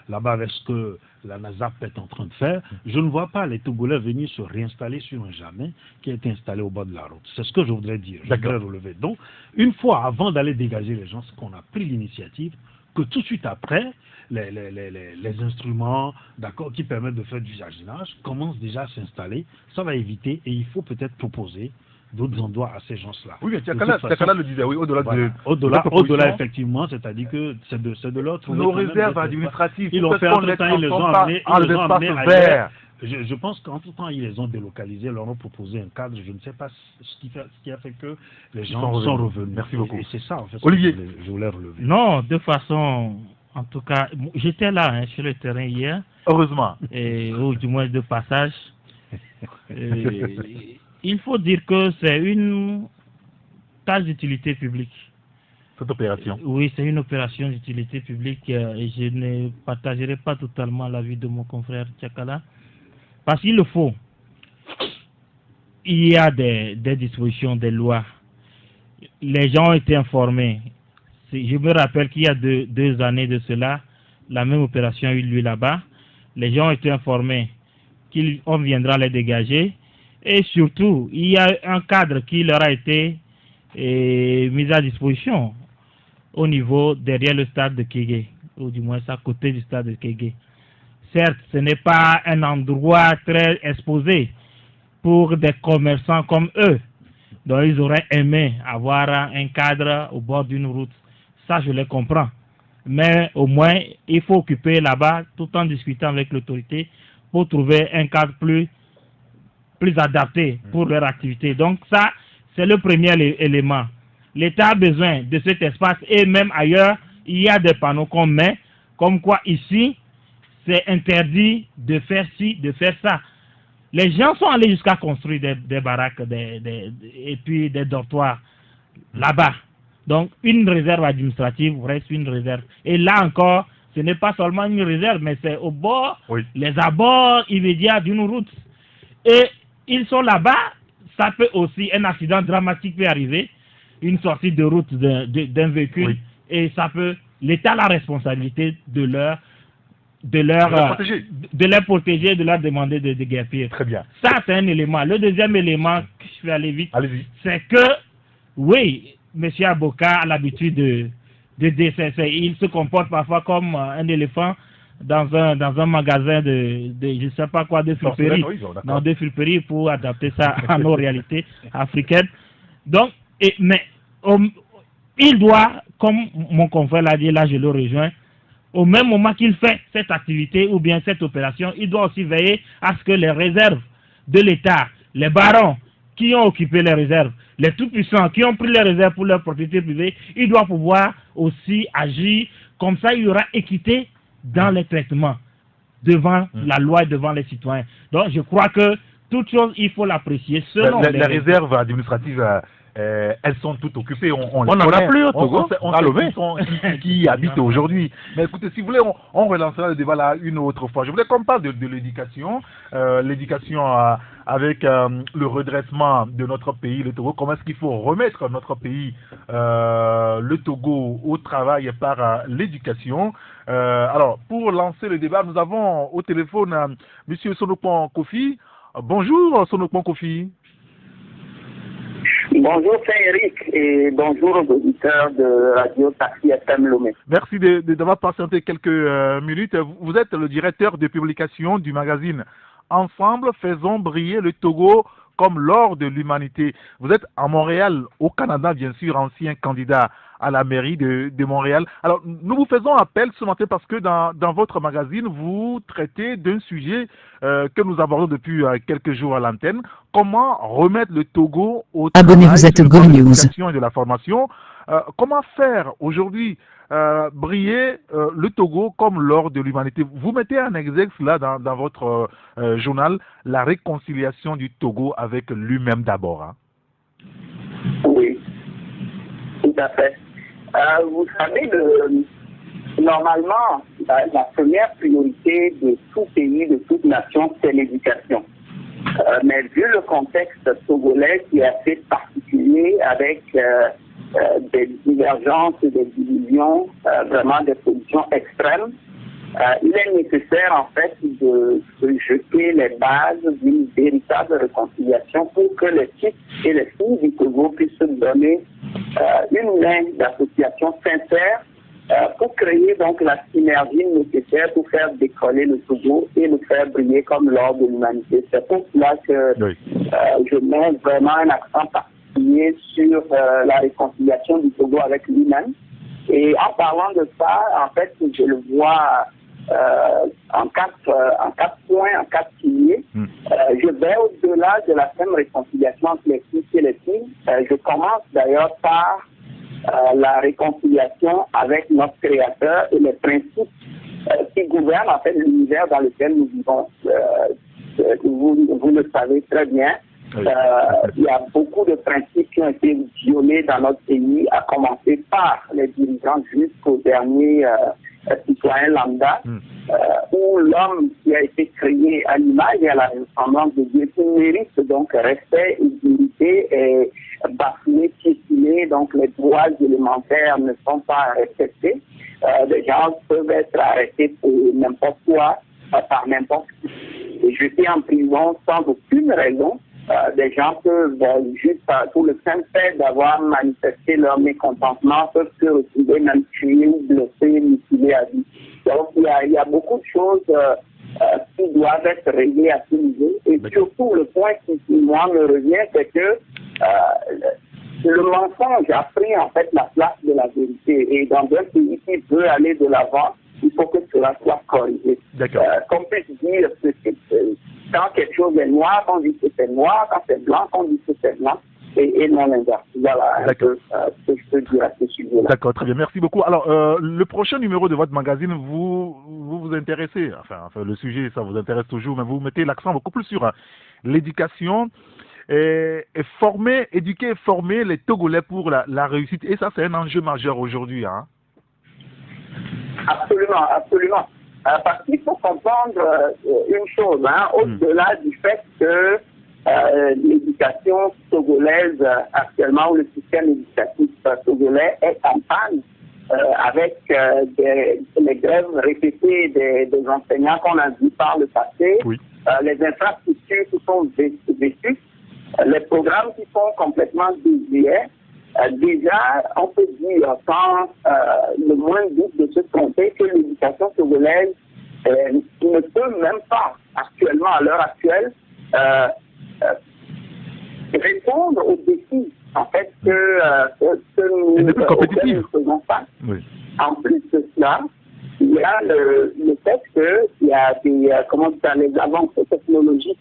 là-bas avec ce que la NASAP est en train de faire, je ne vois pas les Togolais venir se réinstaller sur un jardin qui a été installé au bord de la route. C'est ce que je voudrais dire, je voudrais relever. Donc, une fois avant d'aller dégager les gens, c'est qu'on a pris l'initiative, que tout de suite après, les instruments qui permettent de faire du jardinage commencent déjà à s'installer. Ça va éviter et il faut peut-être proposer d'autres endroits à ces gens-là. Oui, mais Tchakala le disait, oui, au-delà, effectivement, c'est-à-dire que c'est de l'autre. Nos réserves administratives, ils l'ont fait entre-temps, ils les ont amenés ailleurs. Je pense qu'entre-temps, ils les ont délocalisés, leur ont proposé un cadre, je ne sais pas ce qui a fait que les gens sont revenus. Merci beaucoup. Et c'est ça, en fait, Olivier. Je voulais relever. Non, de façon, en tout cas, j'étais là, sur le terrain hier. Heureusement. Ou du moins de passage. il faut dire que c'est une tâche d'utilité publique. Cette opération? Oui, c'est une opération d'utilité publique et je ne partagerai pas totalement l'avis de mon confrère Tchakala. Parce qu'il le faut. Il y a des dispositions, des lois. Les gens ont été informés. Je me rappelle qu'il y a deux années de cela, la même opération a eu lieu là-bas. Les gens ont été informés qu'on viendra les dégager. Et surtout, il y a un cadre qui leur a été mis à disposition au niveau derrière le stade de Kégué, ou du moins à côté du stade de Kégué. Certes, ce n'est pas un endroit très exposé pour des commerçants comme eux. Donc, ils auraient aimé avoir un cadre au bord d'une route. Ça, je les comprends. Mais au moins, il faut occuper là-bas tout en discutant avec l'autorité pour trouver un cadre plus adapté pour leur activité. Donc, ça, c'est le premier élément. L'État a besoin de cet espace et même ailleurs, il y a des panneaux qu'on met, comme quoi ici, c'est interdit de faire ci, de faire ça. Les gens sont allés jusqu'à construire des baraques et puis des dortoirs là-bas. Donc, une réserve administrative reste une réserve. Et là encore, ce n'est pas seulement une réserve, mais c'est au bord, les abords immédiats d'une route. Et ils sont là-bas, ça peut aussi, un accident dramatique peut arriver, une sortie de route d'un véhicule, et ça peut, l'État a la responsabilité de les protéger, de leur demander de déguerpir. Très bien. Ça, c'est un élément. Le deuxième élément, je vais aller vite, c'est que, oui, M. Aboka a l'habitude de il se comporte parfois comme un éléphant dans un magasin de je ne sais pas quoi, de friperie. Non, de friperie pour adapter ça à nos réalités africaines. Donc, mais il doit, comme mon confrère l'a dit, là je le rejoins, au même moment qu'il fait cette activité ou bien cette opération, il doit aussi veiller à ce que les réserves de l'État, les barons qui ont occupé les réserves, les tout-puissants qui ont pris les réserves pour leur propriété privée, ils doivent pouvoir aussi agir. Comme ça, il y aura équité dans les traitements devant la loi et devant les citoyens. Donc, je crois que toute chose, il faut l'apprécier selon les réserves administratives. Elles sont toutes occupées. On n'en a plus au Togo. On sait qui habitent aujourd'hui. Mais écoutez, si vous voulez, on relancera le débat là une autre fois. Je voulais qu'on parle de l'éducation. L'éducation avec le redressement de notre pays, le Togo. Comment est-ce qu'il faut remettre notre pays, le Togo, au travail par l'éducation. Alors, pour lancer le débat, nous avons au téléphone M. Sonokpon Kofi. Bonjour, Sonokpon Kofi. Bonjour Saint-Éric et bonjour aux auditeurs de Radio Taxi FM Lomé. Merci d'avoir patienté quelques minutes. Vous êtes le directeur de publication du magazine Ensemble, faisons briller le Togo comme l'or de l'humanité. Vous êtes à Montréal, au Canada, bien sûr, ancien candidat à la mairie de Montréal. Alors, nous vous faisons appel ce matin parce que dans votre magazine, vous traitez d'un sujet que nous abordons depuis quelques jours à l'antenne. Comment remettre le Togo au travail de l'éducation et de la formation. Comment faire aujourd'hui briller le Togo comme l'or de l'humanité. Vous mettez en exergue là dans votre journal la réconciliation du Togo avec lui-même d'abord. Hein. Oui, tout à fait. Vous savez, normalement, la première priorité de tout pays, de toute nation, c'est l'éducation. Mais vu le contexte togolais qui est assez particulier avec des divergences, des divisions, vraiment des positions extrêmes, il est nécessaire en fait de jeter les bases d'une véritable réconciliation pour que les fils et les filles du Togo puissent se donner une main d'association sincère pour créer donc la synergie nécessaire pour faire décoller le Togo et le faire briller comme l'or de l'humanité. C'est pour cela que je mets vraiment un accent particulier sur la réconciliation du Togo avec lui-même. Et en parlant de ça, en fait, je le vois en quatre points, en quatre piliers. Je vais au-delà de la même réconciliation entre les fils et les filles. Je commence d'ailleurs par la réconciliation avec notre Créateur et les principes qui gouvernent en fait l'univers dans lequel nous vivons. Vous le savez très bien. Il y a beaucoup de principes qui ont été violés dans notre pays, à commencer par les dirigeants jusqu'au dernier citoyen lambda, où l'homme qui a été créé à l'image et à la ressemblance de Dieu, qui mérite donc respect et dignité, est bafoué, piétiné, donc les droits élémentaires ne sont pas respectés. Les gens peuvent être arrêtés pour n'importe quoi, par n'importe qui, et jetés en prison sans aucune raison. Des gens peuvent, juste pour le simple fait d'avoir manifesté leur mécontentement, peuvent se retrouver même tués ou blessés, mutilés à vie. Donc il y a beaucoup de choses qui doivent être réglées à ce niveau. Et surtout, le point qui, moi, me revient, c'est que le mensonge a pris en fait la place de la vérité. Et dans un pays qui veut aller de l'avant, il faut que cela soit corrigé. Qu'on puisse dire que quand quelque chose est noir, on dit que c'est noir, quand c'est blanc, on dit que c'est blanc, et non l'inverse. Voilà un peu ce que je peux dire à ce sujet-là. D'accord, très bien, merci beaucoup. Alors, le prochain numéro de votre magazine, vous intéressez, enfin, le sujet, ça vous intéresse toujours, mais vous mettez l'accent beaucoup plus sur l'éducation et éduquer et former les Togolais pour la réussite. Et ça, c'est un enjeu majeur aujourd'hui. Hein. Absolument, absolument. Parce qu'il faut comprendre une chose, hein, au-delà du fait que l'éducation togolaise actuellement, ou le système éducatif togolais est en panne avec les grèves répétées des enseignants qu'on a vues par le passé, les infrastructures qui sont vétustes, les programmes qui sont complètement désuets. Déjà, on peut dire sans le moindre doute de se tromper que l'éducation togolaise ne peut même pas actuellement, à l'heure actuelle, répondre aux défis en fait que nous faisons face. En plus de cela, il y a le fait qu'il y a les avancées technologiques.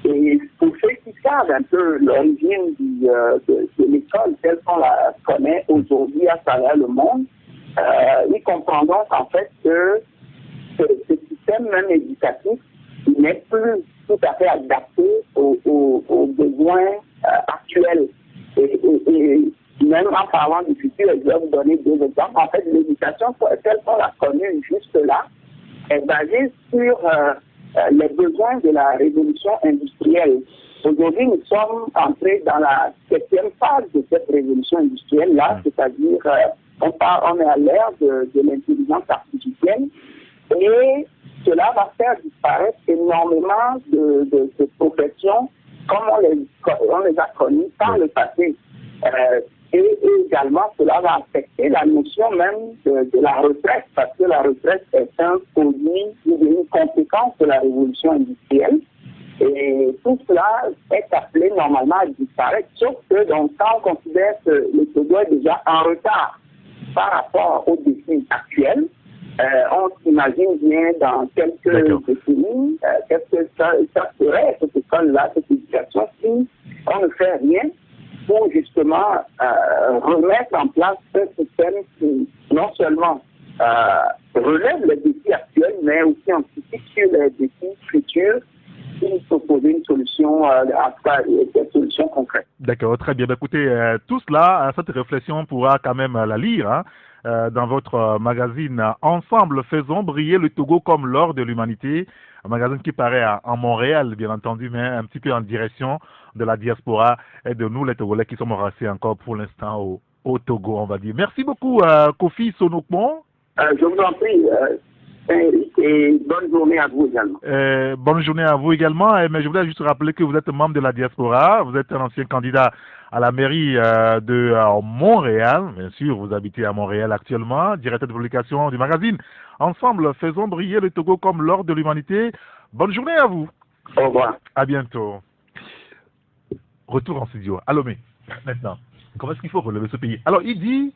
Et pour ceux qui savent un peu l'origine de l'école telle qu'on la connaît aujourd'hui à travers le monde, ils comprendront en fait que ce système même éducatif n'est plus tout à fait adapté aux besoins actuels. Et même en parlant du futur, je vais vous donner deux exemples. En fait, l'éducation telle qu'on l'a connue jusque-là est basée sur les besoins de la révolution industrielle. Aujourd'hui, nous sommes entrés dans la 7e phase de cette révolution industrielle-là, c'est-à-dire on est à l'ère de l'intelligence artificielle, et cela va faire disparaître énormément de professions comme on les a connues par le passé. Et également, cela va affecter la notion même de la retraite, parce que la retraite est un produit ou une conséquence de la révolution industrielle. Et tout cela est appelé normalement à disparaître, sauf que donc, quand on considère que le Togo est déjà en retard par rapport aux défis actuels, on s'imagine bien dans quelques décennies, qu'est-ce que ça serait, cette école-là, cette éducation, si on ne fait rien pour justement remettre en place un système qui non seulement relève les défis actuels, mais aussi anticipe sur les défis futurs pour proposer une solution, en tout cas des solutions concrètes. D'accord, très bien. Écoutez, tout cela, cette réflexion, on pourra quand même la lire hein, dans votre magazine Ensemble, faisons briller le Togo comme l'or de l'humanité. Un magazine qui paraît à Montréal, bien entendu, mais un petit peu en direction de la diaspora et de nous, les Togolais, qui sommes restés encore pour l'instant au Togo, on va dire. Merci beaucoup, Kofi Sonokmon. Je vous en prie, et bonne journée à vous également. Bonne journée à vous également. Mais je voulais juste rappeler que vous êtes membre de la diaspora. Vous êtes un ancien candidat à la mairie de Montréal. Bien sûr, vous habitez à Montréal actuellement. Directeur de publication du magazine Ensemble, faisons briller le Togo comme l'or de l'humanité. Bonne journée à vous. Au revoir. À bientôt. Retour en studio. Alomé, maintenant, comment est-ce qu'il faut relever ce pays? Alors, il dit,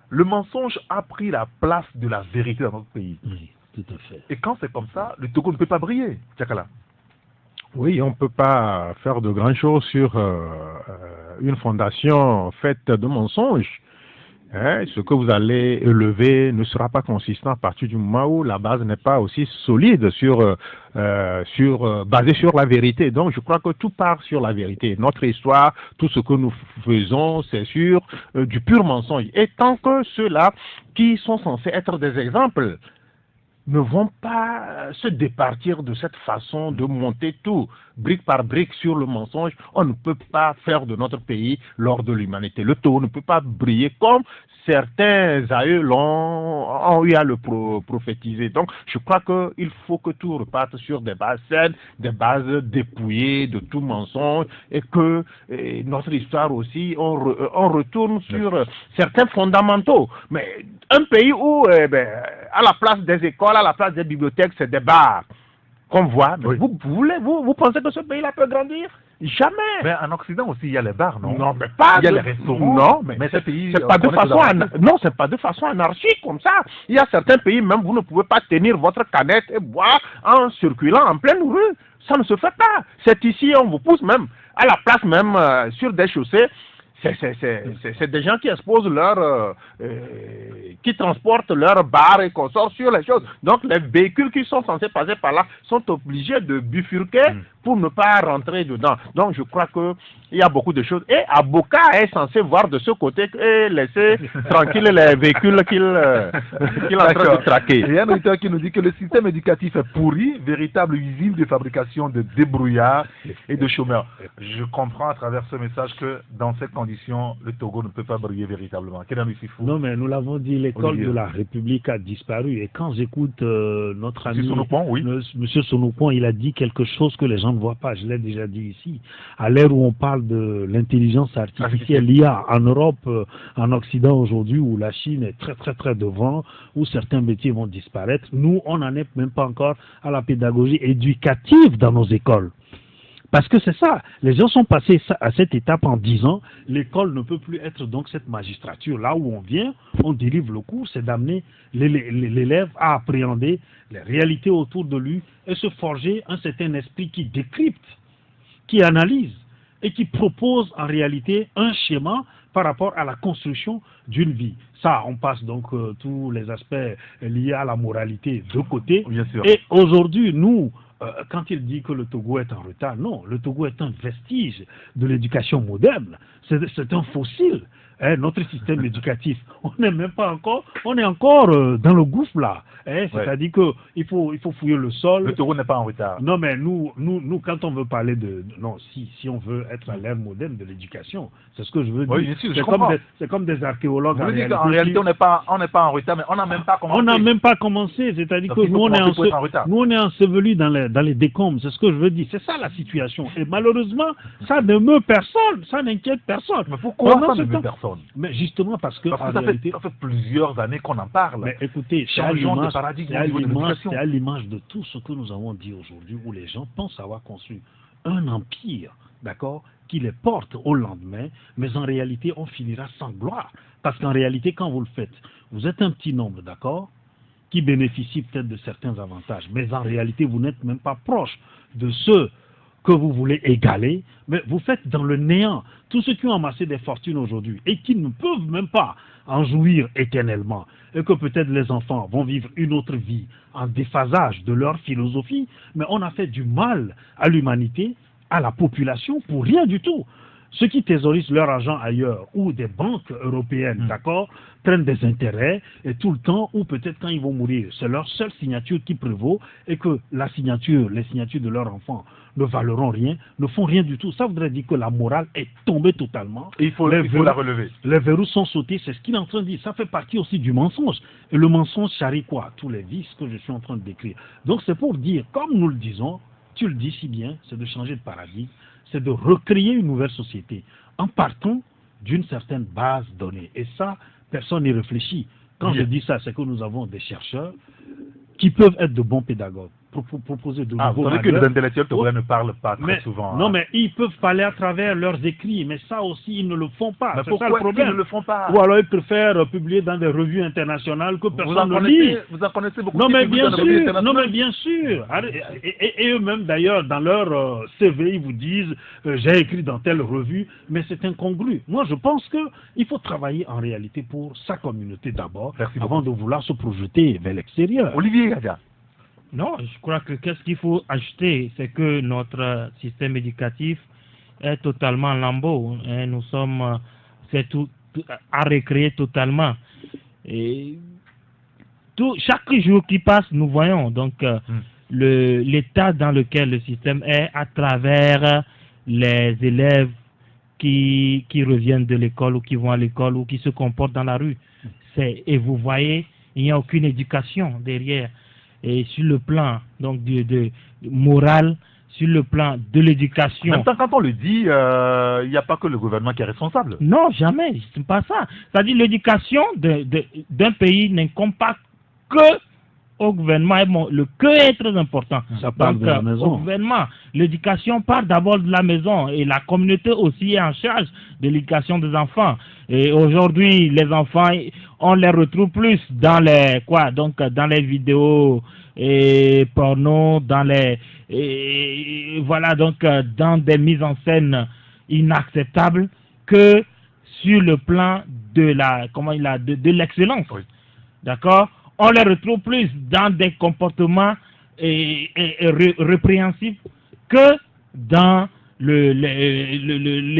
le mensonge a pris la place de la vérité dans notre pays. Oui, tout à fait. Et quand c'est comme ça, le Togo ne peut pas briller, Tchakala. Oui, on ne peut pas faire de grandes choses sur une fondation faite de mensonges. ce que vous allez élever ne sera pas consistant à partir du moment où la base n'est pas aussi solide basée sur la vérité. Donc, je crois que tout part sur la vérité. Notre histoire, tout ce que nous faisons, c'est sur du pur mensonge. Et tant que ceux-là qui sont censés être des exemples ne vont pas se départir de cette façon de monter tout, brique par brique sur le mensonge, on ne peut pas faire de notre pays l'or de l'humanité. Le Togo ne peut pas briller comme certains aïeux ont eu à le prophétiser. Donc, je crois qu'il faut que tout reparte sur des bases saines, des bases dépouillées de tout mensonge, et que notre histoire aussi, on retourne sur certains fondamentaux. Mais un pays où, à la place des écoles, à la place des bibliothèques, c'est des bars qu'on voit, mais vous pensez que ce pays-là peut grandir? Jamais. Mais en Occident aussi, il y a les bars, non? Non, mais pas. Il y a les restaurants. Non, mais ce pays, c'est pas de façon c'est pas de façon anarchique comme ça. Il y a certains pays, même vous ne pouvez pas tenir votre canette et boire en circulant en pleine rue. Ça ne se fait pas. C'est ici, on vous pousse même à la place même sur des chaussées. C'est des gens qui exposent qui transportent leurs bars et consorts sur les choses. Donc les véhicules qui sont censés passer par là sont obligés de bifurquer pour ne pas rentrer dedans. Donc je crois qu'il y a beaucoup de choses. Et Aboka est censé voir de ce côté et laisser tranquille les véhicules qu'il est en train de traquer. Il y a un auditeur qui nous dit que le système éducatif est pourri, véritable usine de fabrication de débrouillards et de chômeurs. Je comprends à travers ce message que dans ces conditions, le Togo ne peut pas briller véritablement. Non, mais nous l'avons dit, l'école de la République a disparu. Et quand j'écoute notre ami Monsieur Sonopon, il a dit quelque chose que les gens ne voient pas. Je l'ai déjà dit ici. À l'ère où on parle de l'intelligence artificielle, l'IA en Europe, en Occident aujourd'hui, où la Chine est très très très devant, où certains métiers vont disparaître, nous, on n'en est même pas encore à la pédagogie éducative dans nos écoles. Parce que c'est ça, les gens sont passés à cette étape en disant l'école ne peut plus être donc cette magistrature. Là où on vient, on délivre le cours, c'est d'amener l'élève à appréhender les réalités autour de lui et se forger un certain esprit qui décrypte, qui analyse et qui propose en réalité un schéma par rapport à la construction d'une vie. Ça, on passe donc tous les aspects liés à la moralité de côté. Bien sûr. Et aujourd'hui, nous, quand il dit que le Togo est en retard, non, le Togo est un vestige de l'éducation moderne. C'est un fossile. Notre système éducatif, on n'est même pas encore, on est encore dans le gouffre là. C'est-à-dire qu'il faut fouiller le sol. Le Togo n'est pas en retard. Non, mais nous, quand on veut parler non, si on veut être à l'ère moderne de l'éducation, c'est ce que je veux dire. Oui, bien sûr, c'est comme des archéologues. Vous dites qu'en réalité, on n'est pas en retard, mais on n'a même pas commencé. On n'a même pas commencé, c'est-à-dire que nous, on est ensevelis dans les décombres, c'est ce que je veux dire. C'est ça la situation. Et malheureusement, ça ne meut personne, ça n'inquiète personne. Mais pourquoi ça ne meut personne? Mais justement parce que ça fait plusieurs années qu'on en parle. Mais écoutez, c'est à l'image de tout ce que nous avons dit aujourd'hui, où les gens pensent avoir construit un empire, d'accord, qui les porte au lendemain, mais en réalité, on finira sans gloire. Parce qu'en réalité, quand vous le faites, vous êtes un petit nombre, d'accord, qui bénéficie peut-être de certains avantages, mais en réalité, vous n'êtes même pas proche de ceux que vous voulez égaler, mais vous faites dans le néant tous ceux qui ont amassé des fortunes aujourd'hui et qui ne peuvent même pas en jouir éternellement, et que peut-être les enfants vont vivre une autre vie en déphasage de leur philosophie, mais on a fait du mal à l'humanité, à la population, pour rien du tout. Ceux qui thésaurisent leur argent ailleurs, ou des banques européennes, d'accord, prennent des intérêts, et tout le temps, ou peut-être quand ils vont mourir, c'est leur seule signature qui prévaut, et que les signatures de leurs enfants ne valeront rien, ne font rien du tout. Ça voudrait dire que la morale est tombée totalement. Et il faut la relever. Les verrous sont sautés, c'est ce qu'il est en train de dire. Ça fait partie aussi du mensonge. Et le mensonge charrie quoi? Tous les vices que je suis en train de décrire. Donc c'est pour dire, comme nous le disons, tu le dis si bien, c'est de changer de paradigme, c'est de recréer une nouvelle société en partant d'une certaine base donnée. Et ça, personne n'y réfléchit. Quand je dis ça, c'est que nous avons des chercheurs qui peuvent être de bons pédagogues, proposer de nouveaux manuels. Vous savez que les intellectuels togolais ne parlent pas très souvent. Non, mais ils peuvent parler à travers leurs écrits, mais ça aussi, ils ne le font pas. Mais pourquoi ils ne le font pas? Ou alors ils préfèrent publier dans des revues internationales que personne ne lit. Vous en connaissez beaucoup. Non, mais bien sûr. Et eux-mêmes, d'ailleurs, dans leur CV, ils vous disent j'ai écrit dans telle revue, mais c'est incongru. Moi, je pense qu'il faut travailler en réalité pour sa communauté d'abord, avant de vouloir se projeter vers l'extérieur. Olivier Gadia. Non, je crois que qu'est-ce qu'il faut ajouter, c'est que notre système éducatif est totalement lambeau. Hein, nous sommes, c'est tout à recréer totalement. Et chaque jour qui passe, nous voyons donc l'état dans lequel le système est à travers les élèves qui reviennent de l'école ou qui vont à l'école ou qui se comportent dans la rue. Et vous voyez, il n'y a aucune éducation derrière. Et sur le plan donc de moral, sur le plan de l'éducation. En même temps, quand on le dit, il n'y a pas que le gouvernement qui est responsable. Non, jamais, c'est pas ça. C'est-à-dire l'éducation d'un pays n'incombe pas que au gouvernement. Le que est très important. Ça part de la maison. Au gouvernement, l'éducation part d'abord de la maison et la communauté aussi est en charge de l'éducation des enfants. Et aujourd'hui, les enfants, on les retrouve plus dans dans les vidéos et porno, dans des mises en scène inacceptables que sur le plan de l'excellence. Oui. D'accord? On les retrouve plus dans des comportements répréhensibles que dans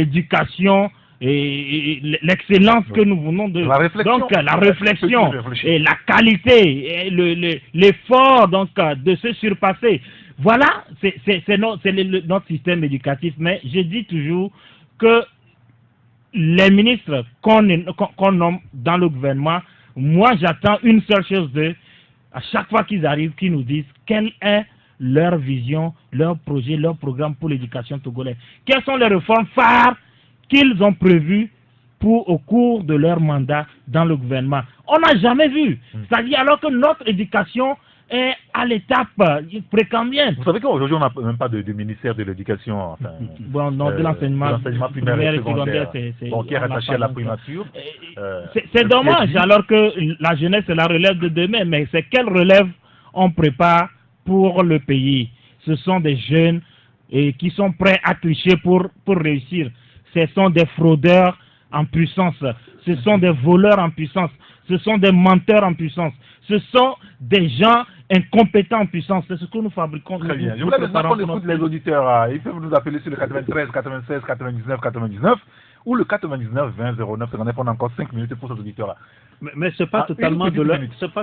l'éducation et l'excellence que nous venons de... La réflexion. Donc la réflexion et la qualité, et l'effort donc de se surpasser. Voilà, c'est notre système éducatif. Mais je dis toujours que les ministres qu'on nomme dans le gouvernement, moi j'attends une seule chose d'eux, à chaque fois qu'ils arrivent, qu'ils nous disent quelle est leur vision, leur projet, leur programme pour l'éducation togolaise. Quelles sont les réformes phares qu'ils ont prévues au cours de leur mandat dans le gouvernement. On n'a jamais vu. C'est-à-dire alors que notre éducation est à l'étape précambienne. Vous savez qu'aujourd'hui, on n'a même pas de ministère de l'éducation. Enfin, de l'enseignement primaire et secondaire. Qui est rattaché à la primature. C'est dommage, alors que la jeunesse, c'est la relève de demain. Mais c'est quelle relève on prépare pour le pays? Ce sont des jeunes qui sont prêts à tricher pour réussir. Ce sont des fraudeurs en puissance. Ce sont des voleurs en puissance. Ce sont des menteurs en puissance. Ce sont des gens incompétents en puissance. C'est ce que nous fabriquons. Très bien. Je voulais maintenant qu'on écoute les auditeurs. Ils peuvent nous appeler sur le 93, 96, 99, 99 ou le 99, 20, 09, 59. On a encore 5 minutes pour cet auditeur-là. Mais ce n'est pas, pas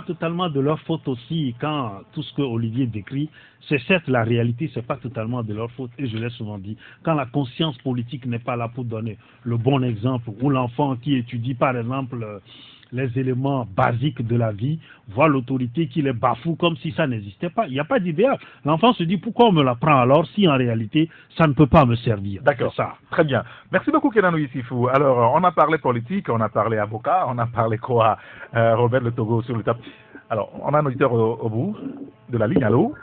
totalement de leur faute aussi quand tout ce que Olivier décrit, c'est certes la réalité, ce n'est pas totalement de leur faute. Et je l'ai souvent dit, quand la conscience politique n'est pas là pour donner le bon exemple, ou l'enfant qui étudie par exemple les éléments basiques de la vie, voit l'autorité qui les bafoue comme si ça n'existait pas. Il n'y a pas d'idéal. L'enfant se dit pourquoi on me l'apprend alors si en réalité ça ne peut pas me servir. D'accord, ça. Très bien. Merci beaucoup Kenanou Issifou. Alors on a parlé politique, on a parlé avocat, on a parlé quoi Robert Le Togo sur le tapis. Alors on a un auditeur au bout de la ligne. Allô?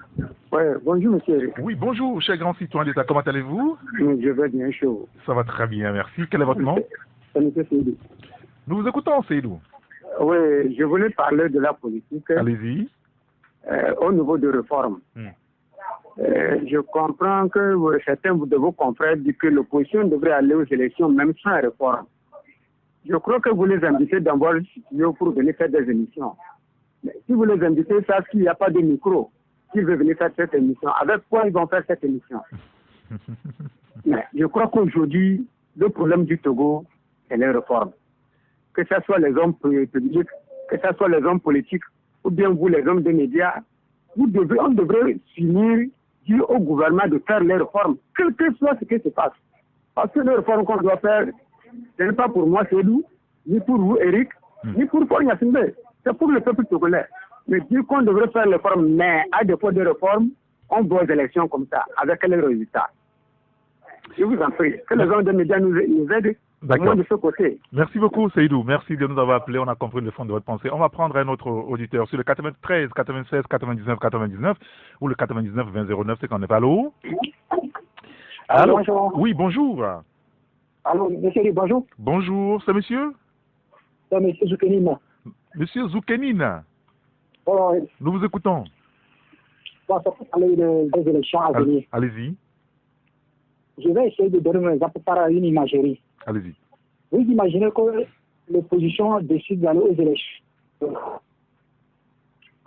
Oui, bonjour monsieur. Oui, bonjour cher grand citoyen d'État, comment allez-vous? Je vais bien chaud. Ça va très bien, merci. Quel est votre nom? Seydou. Nous vous écoutons Seydou. Oui, je voulais parler de la politique. Allez-y. Au niveau de réforme. Je comprends que certains de vos confrères disent que l'opposition devrait aller aux élections même sans réforme. Je crois que vous les invitez dans votre studio pour venir faire des émissions. Mais si vous les invitez, sachent qu'il n'y a pas de micro. S'ils veulent venir faire cette émission, avec quoi ils vont faire cette émission? Mais je crois qu'aujourd'hui, le problème du Togo, c'est les réformes. Que ce soit les hommes publics, que ce soit les hommes politiques, ou bien vous, les hommes des médias, on devrait finir dire au gouvernement de faire les réformes, quel que soit ce qui se passe. Parce que les réformes qu'on doit faire, ce n'est pas pour moi, Cédou, ni pour vous, Eric, ni pour Paul Yacine. C'est pour le peuple togolais. Mais dire qu'on devrait faire les réformes, mais à défaut de réformes, on voit des élections comme ça, avec quels résultats? Je vous en prie, que les hommes des médias nous aident. D'accord. De ce côté. Merci beaucoup, Seydou. Merci de nous avoir appelé. On a compris le fond de votre pensée. On va prendre un autre auditeur sur le 93 96 99 99 ou le 99 20 09. C'est qu'on est pas allô? Allô, bonjour. Oui, bonjour. Allô, monsieur, bonjour. Bonjour, c'est monsieur? C'est monsieur Zoukenine. Monsieur Zoukenine. Oh, nous vous écoutons. Bon, ça peut parler des élections à venir. Allez-y. Je vais essayer de donner un exemple par une imagerie. Allez-y. Vous imaginez que l'opposition décide d'aller aux élections.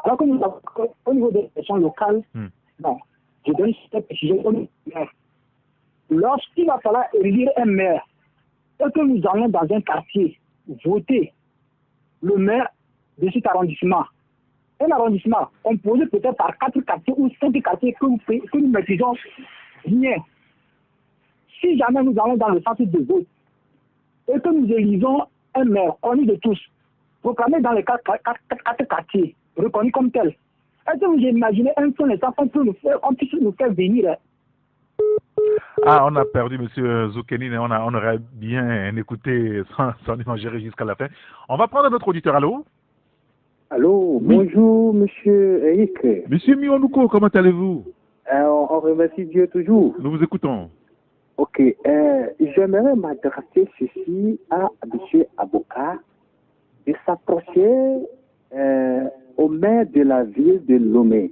Alors que nous avons, au niveau des élections locales, bon, je donne cette précision au maire. Lorsqu'il va falloir élire un maire, et que nous allons dans un quartier voter le maire de cet arrondissement, un arrondissement composé peut-être par 4 quartiers ou 5 quartiers que nous maîtrisons bien. Si jamais nous allons dans le centre de vote et que nous élisons un maire connu de tous, proclamé dans les 4 quartiers, reconnu comme tel, est-ce que vous imaginez un seul instant qu'on puisse nous faire venir? Ah, on a perdu M. Zoukenine, on aurait bien écouté son imagerie jusqu'à la fin. On va prendre notre auditeur. Allô? Allô, oui. Bonjour, monsieur Eric. Monsieur Mionouko, comment allez-vous? On remercie Dieu toujours. Nous vous écoutons. Ok, j'aimerais m'adresser ceci à M. Aboka de s'approcher au maire de la ville de Lomé.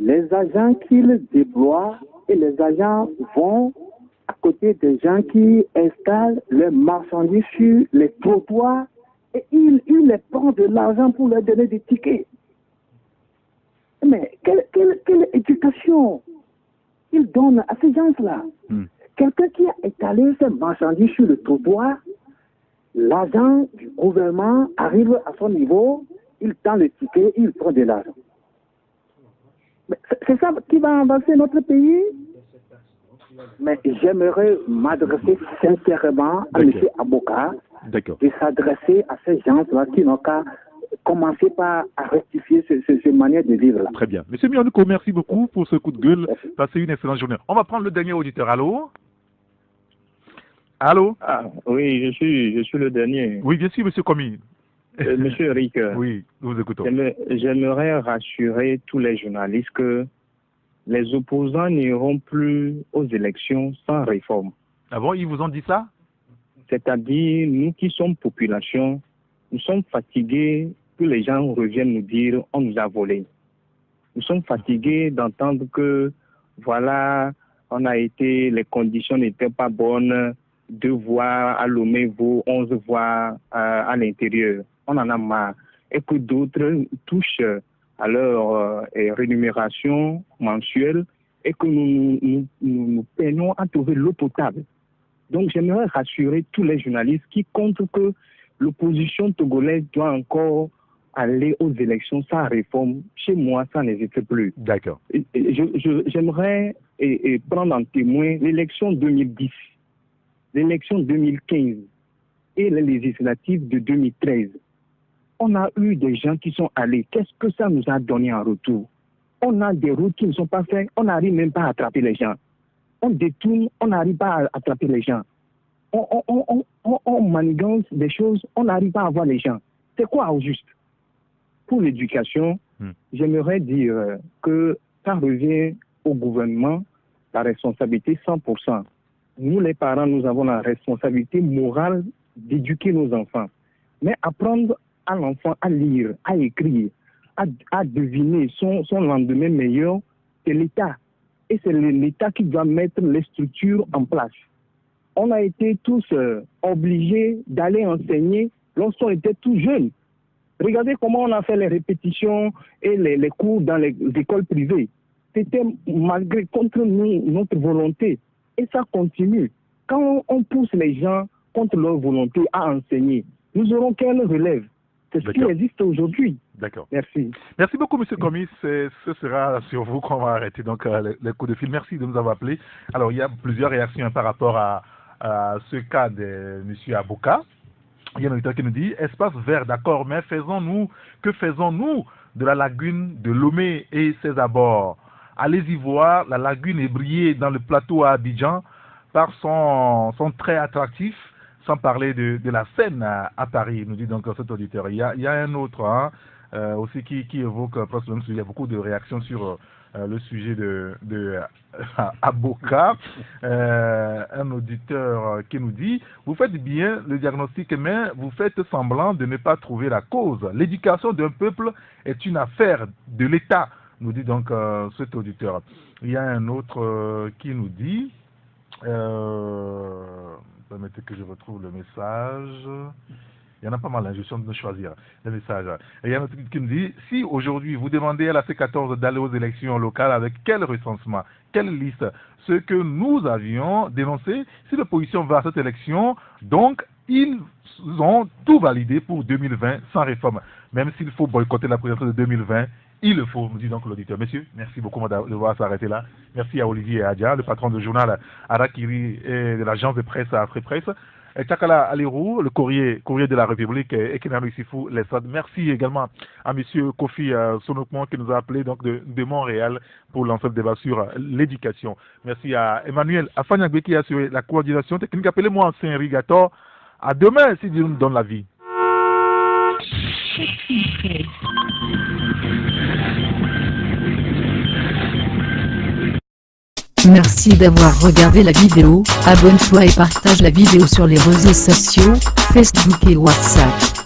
Les agents qu'il déploie et les agents vont à côté des gens qui installent leurs marchandises sur les trottoirs et ils les prennent de l'argent pour leur donner des tickets. Mais quelle éducation ils donnent à ces gens-là? Quelqu'un qui a étalé ses marchandises sur le trottoir, l'agent du gouvernement arrive à son niveau, il tend le ticket, il prend de l'argent. C'est ça qui va avancer notre pays? Mais j'aimerais m'adresser sincèrement à M. Aboka de s'adresser à ces gens-là qui n'ont qu'à commencer par à rectifier cette manière de vivre-là. Très bien. Monsieur Mionouko, merci beaucoup pour ce coup de gueule. Passez une excellente journée. On va prendre le dernier auditeur. Allô? Allô? Ah, oui, je suis le dernier. Oui, bien sûr, monsieur Komi. Monsieur Eric. Oui, nous vous écoutons. J'aimerais rassurer tous les journalistes que les opposants n'iront plus aux élections sans réforme. Ah bon, ils vous ont dit ça? C'est-à-dire, nous qui sommes population, nous sommes fatigués que les gens reviennent nous dire on nous a volé. Nous sommes fatigués d'entendre que, voilà, on a été, les conditions n'étaient pas bonnes, 2 voix à Lomé vaut 11 voix à l'intérieur. On en a marre. Et que d'autres touchent à leur rémunération mensuelle et que nous peinons à trouver l'eau potable. Donc j'aimerais rassurer tous les journalistes qui comptent que l'opposition togolaise doit encore aller aux élections sans réforme. Chez moi, ça n'existe plus. D'accord. J'aimerais prendre en témoin l'élection 2010, l'élection 2015 et les législatives de 2013. On a eu des gens qui sont allés. Qu'est-ce que ça nous a donné en retour? On a des routes qui ne sont pas faites. On n'arrive même pas à attraper les gens. On détourne, on n'arrive pas à attraper les gens. On manigance des choses, on n'arrive pas à voir les gens. C'est quoi au juste? Pour l'éducation, j'aimerais dire que ça revient au gouvernement, la responsabilité 100%. Nous, les parents, nous avons la responsabilité morale d'éduquer nos enfants. Mais apprendre à l'enfant à lire, à écrire, à deviner son lendemain meilleur, c'est l'État. Et c'est l'État qui doit mettre les structures en place. On a été tous obligés d'aller enseigner lorsqu'on était tout jeunes. Regardez comment on a fait les répétitions et les cours dans les écoles privées. C'était malgré contre nous, notre volonté. Et ça continue. Quand on pousse les gens contre leur volonté à enseigner, nous aurons quelle relève? C'est ce qui existe aujourd'hui. D'accord. Merci. Merci beaucoup, M. Komi. Ce sera sur vous qu'on va arrêter donc les coups de fil. Merci de nous avoir appelés. Alors, il y a plusieurs réactions par rapport à ce cas de M. Aboka. Il y a un auditeur qui nous dit, espace vert, d'accord, mais que faisons-nous de la lagune de Lomé et ses abords? Allez-y voir, la lagune est brillée dans le plateau à Abidjan par son trait attractif, sans parler de la scène à Paris, nous dit donc cet auditeur. Il y a un autre aussi qui évoque presque le même sujet. Il y a beaucoup de réactions sur le sujet de Aboka. Un auditeur qui nous dit: vous faites bien le diagnostic, mais vous faites semblant de ne pas trouver la cause. L'éducation d'un peuple est une affaire de l'État, nous dit donc cet auditeur. Il y a un autre qui nous dit, permettez que je retrouve le message. Il y en a pas mal, je suis en train de choisir les messages. Et il y a un autre qui nous dit: si aujourd'hui vous demandez à la C14 d'aller aux élections locales, avec quel recensement, quelle liste? Ce que nous avions dénoncé, si l'opposition va à cette élection, donc ils ont tout validé pour 2020 sans réforme. Même s'il faut boycotter la présidentielle de 2020, il le faut, nous dit donc l'auditeur. Messieurs, merci beaucoup de voir s'arrêter là. Merci à Olivier et Adja, le patron du journal Arakiri et de l'agence de presse Afrique Presse. Tchakala Alirou, le courrier de la République, et Kenano Issifou, les SAD. Merci également à monsieur Kofi Sonokmon qui nous a appelé donc de Montréal pour lancer le débat sur l'éducation. Merci à Emmanuel Afanyagbe qui a assuré la coordination technique. Appelez-moi Saint-Rigator. À demain si Dieu nous donne la vie. Merci d'avoir regardé la vidéo, abonne-toi et partage la vidéo sur les réseaux sociaux, Facebook et WhatsApp.